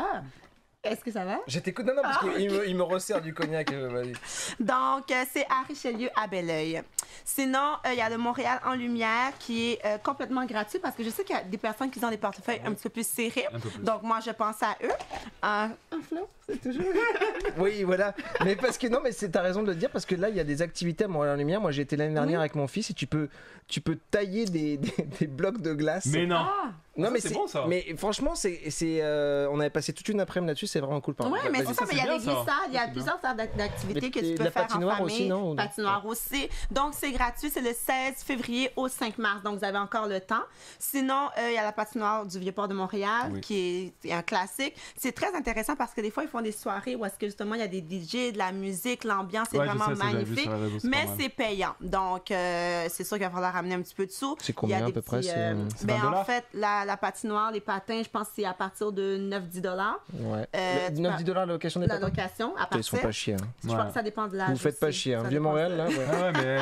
Est-ce que ça va? Je t'écoute, non, parce qu'il me resserre du cognac. Vas-y. Donc, c'est à Richelieu, à Belleuil. Sinon, il y a le Montréal en lumière qui est complètement gratuit parce que je sais qu'il y a des personnes qui ont des portefeuilles un petit peu plus serrés. Un peu plus. Donc, moi, je pense à eux. Un Flo, c'est toujours... Oui, voilà. Mais parce que non, mais t'as raison de le dire parce que là, il y a des activités à Montréal en lumière. Moi, j'ai été l'année dernière avec mon fils et tu peux tailler des blocs de glace. Mais non. Ah! non, ça, mais c'est bon, ça. Mais franchement, on avait passé toute une après-midi là-dessus. C'est vraiment cool. Oui, mais c'est ça, mais il y a bien, des ça. glissades, il y a plusieurs sortes d'activités Mais que tu de peux la faire en patinoire famille. aussi, non? Patinoire aussi. Donc, c'est gratuit, c'est le 16 février au 5 mars, donc vous avez encore le temps. Sinon, il y a la patinoire du Vieux-Port de Montréal, Oui. qui est un classique. C'est très intéressant parce que des fois, ils font des soirées où est-ce que justement, il y a des DJ, de la musique, l'ambiance est Ouais, je vraiment sais, ça, j'avais vu magnifique. sur les réseaux, c'est Mais pas mal. c'est payant. Donc, c'est sûr qu'il va falloir ramener un petit peu de sous. C'est Il y a combien, des à peu près, petits, c'est ben, 20 en fait, la patinoire, les patins, je pense que c'est à partir de 9-10 $. Ouais. tu 9-10 la location des La patins. location, à Ils se font partir. pas chier. Hein. Je crois que ça dépend de l'âge. Vous faites pas aussi. chier. Hein. Ça Vieux dépend Montréal, de- là. Ouais. Ah ouais, mais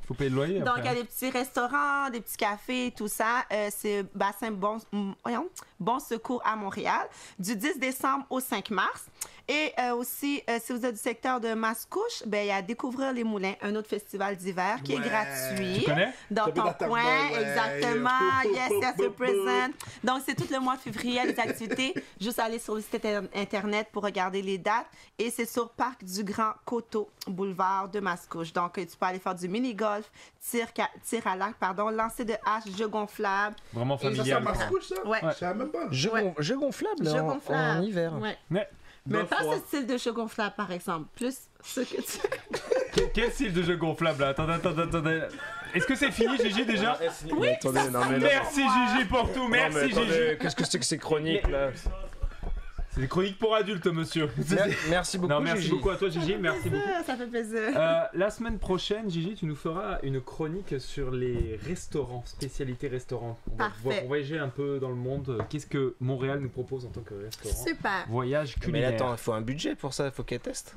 faut payer le loyer. Donc, il y après. a des petits restaurants, des petits cafés, tout ça. C'est bassin Bon Secours à Montréal, du 10 décembre au 5 mars. Et aussi, si vous êtes du secteur de Mascouche, ben, il y a Découvrir les Moulins, un autre festival d'hiver qui est gratuit. Tu connais? Dans J'habite ton à Terrebonne, coin, ouais. exactement. Yes, yes, represent. Donc, c'est tout le mois de février, les activités. Juste aller sur le site Internet pour regarder les dates. Et c'est sur Parc du Grand Coteau, boulevard de Mascouche. Donc, tu peux aller faire du mini-golf, tir à l'arc, lancer de hache, jeu gonflable. Vraiment Ça, ça familial. marche, ça? Ouais. Je savais même pas. Jeu gonflable, Jeu en gonflable. hiver. Ouais. Ouais. Mais Dans pas le froid. ce style de jeu gonflable, par exemple. Plus ce que tu... Quel style de jeu gonflable là? Attendez. Est-ce que c'est fini, Gigi, déjà? Oui. Attendez, non, mais là- Merci, Gigi, pour tout. Non, mais Merci, attendez, Gigi. qu'est-ce que c'est que ces chroniques là? C'est des chroniques pour adultes, monsieur. Merci beaucoup. Non, merci Gigi. beaucoup à toi, Gigi. Merci beaucoup. Ça fait plaisir. La semaine prochaine, Gigi, tu nous feras une chronique sur les restaurants, spécialités restaurants. On va Parfait. voyager un peu dans le monde. Qu'est-ce que Montréal nous propose en tant que restaurant? Super. Voyage Mais culinaire. attends, il faut un budget pour ça, il faut qu'elle teste.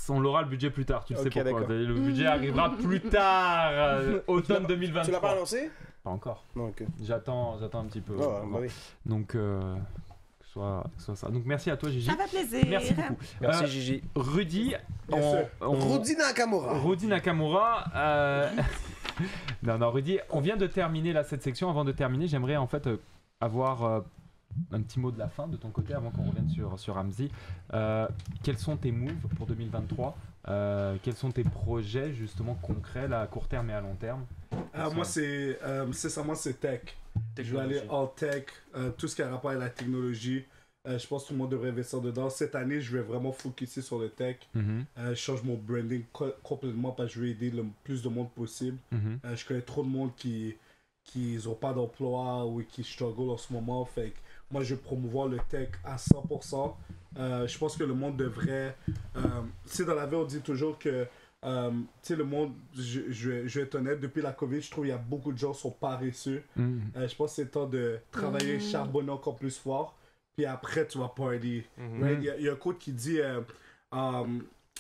On aura le budget plus tard, tu le sais Ok, pourquoi. d'accord. Le budget arrivera plus tard, automne 2023. Tu l'as pas annoncé? Pas encore. Non, ok. J'attends un petit peu. Ah, bah oui. Donc, soit ça. Donc merci à toi Gigi. Ça fait plaisir. Merci beaucoup. Merci Gigi. Rudy, Rudy Nakamura. Rudy Nakamura. Non, Rudy, on vient de terminer là cette section. Avant de terminer, j'aimerais en fait avoir un petit mot de la fin de ton côté avant qu'on revienne sur Ramzy. Quels sont tes moves pour 2023 ? Quels sont tes projets justement concrets là, à court terme et à long terme? Moi, c'est tech. Je vais aller all tech, tout ce qui a rapport avec la technologie. Je pense que tout le monde devrait investir dedans. Cette année, je vais vraiment focuser sur le tech. Je change mon branding complètement parce que je veux aider le plus de monde possible. Je connais trop de monde qui n'ont pas d'emploi ou qui struggle en ce moment. Fait que moi, je vais promouvoir le tech à 100%. Je pense que le monde devrait... dans la vie, on dit toujours que le monde, je vais être honnête, depuis la COVID, je trouve qu'il y a beaucoup de gens qui sont paresseux. Je pense que c'est le temps de travailler, charbonner encore plus fort. Puis après, tu vas party. Right? Il y a un quote qui dit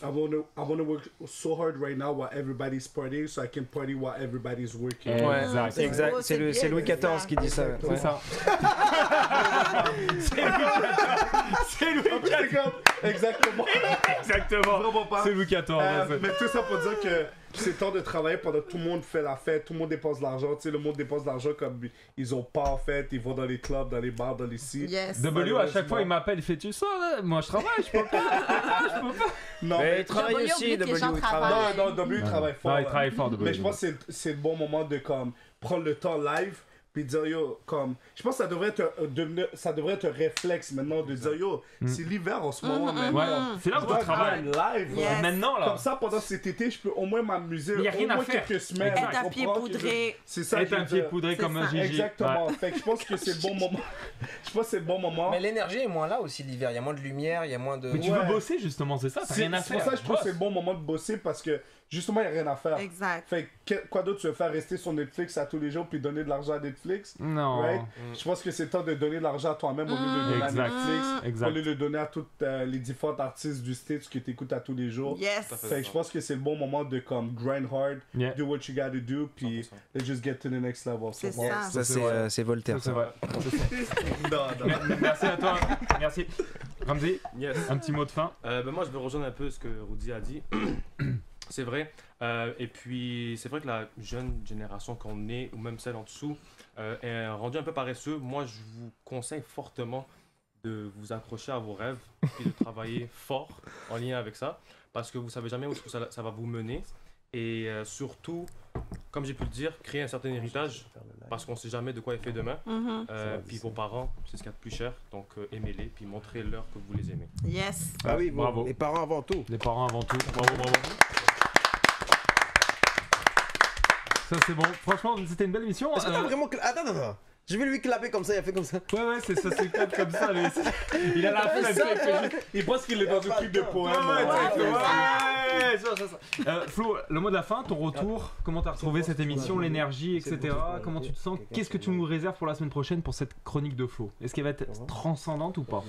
I wanna work so hard right now while everybody's partying so I can party while everybody's working. Ouais, exact. C'est Louis XIV qui dit ça. C'est ça. C'est Louis XIV. Exactement. Exactement. C'est Louis XIV. Mais tout ça pour dire que c'est le temps de travailler pendant que tout le monde fait la fête, tout le monde dépense de l'argent. Tu sais, le monde dépense de l'argent comme ils ont pas en fait. Ils vont dans les clubs, dans les bars, dans les sites. Yes. W, à chaque fois, il m'appelle, il fait tu ça là? Moi je travaille, je peux pas. Non, mais il travaille aussi, W, il travaille. Non, W travaille fort. Non, il travaille fort, W. Mais je pense que c'est le bon moment de comme prendre le temps live. Puis dire yo, comme. Je pense que ça devrait être un réflexe maintenant de dire yo, c'est l'hiver en ce moment. Ouais, c'est là où tu travailles. Live. Yes. Maintenant là. Comme ça, pendant cet été, je peux au moins m'amuser. Il y a rien au moins à faire. quelques semaines. Être un pied poudré. C'est ça. Être un pied poudré comme un Gigi. Exactement. Fait que je pense que c'est le bon moment. Je pense que c'est le bon moment. Mais l'énergie est moins là aussi l'hiver. Il y a moins de lumière, il y a moins de. Mais tu veux bosser justement, c'est ça, t'as rien à faire. C'est pour ça que je trouve que c'est le bon moment de bosser parce que justement, il n'y a rien à faire. Exact. Fait que quoi d'autre tu veux faire? Rester sur Netflix à tous les jours puis donner de l'argent à Netflix? Non. Right? Je pense que c'est le temps de donner de l'argent à toi-même au lieu de donner à Netflix. Au lieu de le donner à tous les différents artistes du States que tu écoutes à tous les jours. Yes. Fait que je pense que c'est le bon moment de comme grind hard, do what you gotta do, puis let's just get to the next level. C'est Ça, c'est Voltaire. C'est vrai. Non. Merci à toi. Merci. Ramzy, Yes. un petit mot de fin. Moi, je veux rejoindre un peu ce que Rudy a dit. C'est vrai. Et puis, c'est vrai que la jeune génération qu'on est, ou même celle en dessous, est rendue un peu paresseux. Moi, je vous conseille fortement de vous accrocher à vos rêves et de travailler fort en lien avec ça, parce que vous savez jamais où ça va vous mener. Et surtout, comme j'ai pu le dire, créer un certain héritage, parce qu'on ne sait jamais de quoi est fait demain. Puis vos parents, c'est ce qu'il y a de plus cher, donc aimez-les, puis montrez-leur que vous les aimez. Yes. Ah oui, bravo. Les parents avant tout. Les parents avant tout. Bravo. Ça c'est bon. Franchement, c'était une belle émission. Est-ce que t'as vraiment... Attends. Je vais lui clapper comme ça, il a fait comme ça. Ouais, c'est ça, c'est clap comme ça. Lui. Il a la flemme. Il pense qu'il est dans un truc de poème. Ouais, ça. Flo, le mot de la fin, ton retour, comment t'as retrouvé cette émission, l'énergie, etc. Comment tu te sens? Qu'est-ce que tu nous réserves pour la semaine prochaine pour cette chronique de Flo? Est-ce qu'elle va être transcendante ou pas?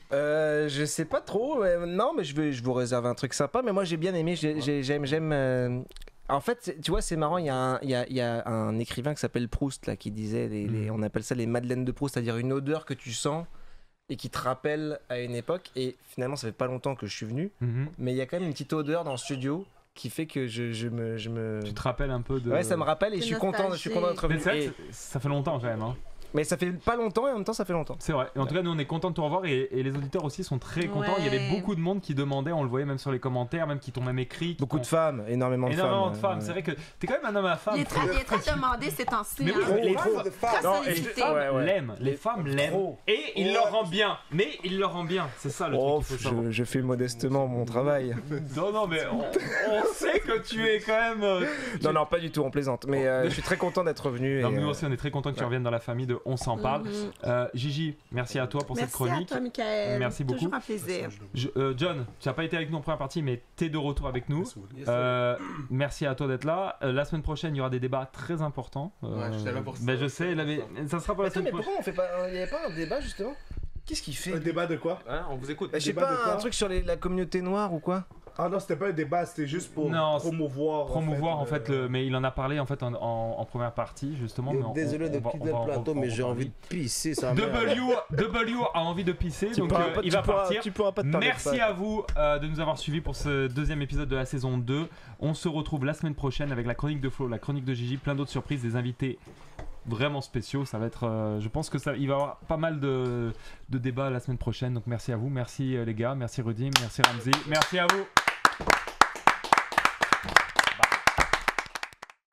Je sais pas trop. Non, mais je vous réserve un truc sympa. Mais moi, j'ai bien aimé. J'aime. En fait, tu vois, c'est marrant, il y a un écrivain qui s'appelle Proust, là, qui disait, on appelle ça les madeleines de Proust, c'est-à-dire une odeur que tu sens et qui te rappelle à une époque. Et finalement, ça fait pas longtemps que je suis venu, mais il y a quand même une petite odeur dans le studio qui fait que je me... Tu te rappelles un peu de... Ouais, ça me rappelle et je suis content d'être venu. Mais ça fait longtemps quand même, hein. Mais ça fait pas longtemps et en même temps ça fait longtemps. C'est vrai. Et en tout cas, nous on est contents de te revoir et les auditeurs aussi sont très contents. Il y avait beaucoup de monde qui demandait, on le voyait même sur les commentaires, même qui t'ont même écrit. Beaucoup de femmes, énormément de femmes. C'est vrai que t'es quand même un homme à femme. Il est très demandé ces temps-ci. Mais oui, les femmes l'aiment. Et il leur rend bien. Mais il leur rend bien. C'est ça le truc qu'il faut savoir. Je fais modestement mon travail. Non, mais on sait que tu es quand même. Non, pas du tout, on plaisante. Mais je suis très content d'être venu. Nous aussi, on est très content que tu reviennes dans la famille de On s'en parle. Gigi, merci à toi pour cette chronique. Merci à toi, Michael. Merci beaucoup. Toujours un plaisir. John, tu n'as pas été avec nous en première partie, mais tu es de retour avec nous. Merci à toi d'être là. La semaine prochaine, il y aura des débats très importants. J'étais là pour ça. Je sais, ça sera pour la semaine prochaine. Mais pourquoi on fait pas... Il n'y avait pas un débat justement? Qu'est-ce qu'il fait? Un débat de quoi? On vous écoute. Je sais pas, un truc sur la communauté noire ou quoi? Ah non, c'était pas un débat, c'était juste pour promouvoir en fait, mais il en a parlé en fait en première partie justement. Yo, désolé de quitter le plateau, mais j'ai envie de pisser ça. W a envie de pisser, donc il va partir. Merci à vous de nous avoir suivis pour ce deuxième épisode de la saison 2. On se retrouve la semaine prochaine avec la chronique de Flo, la chronique de Gigi, plein d'autres surprises, des invités vraiment spéciaux. Ça va être, je pense que il va y avoir pas mal de débats la semaine prochaine. Donc merci à vous, merci les gars, merci Rudy, merci Ramzi, merci à vous.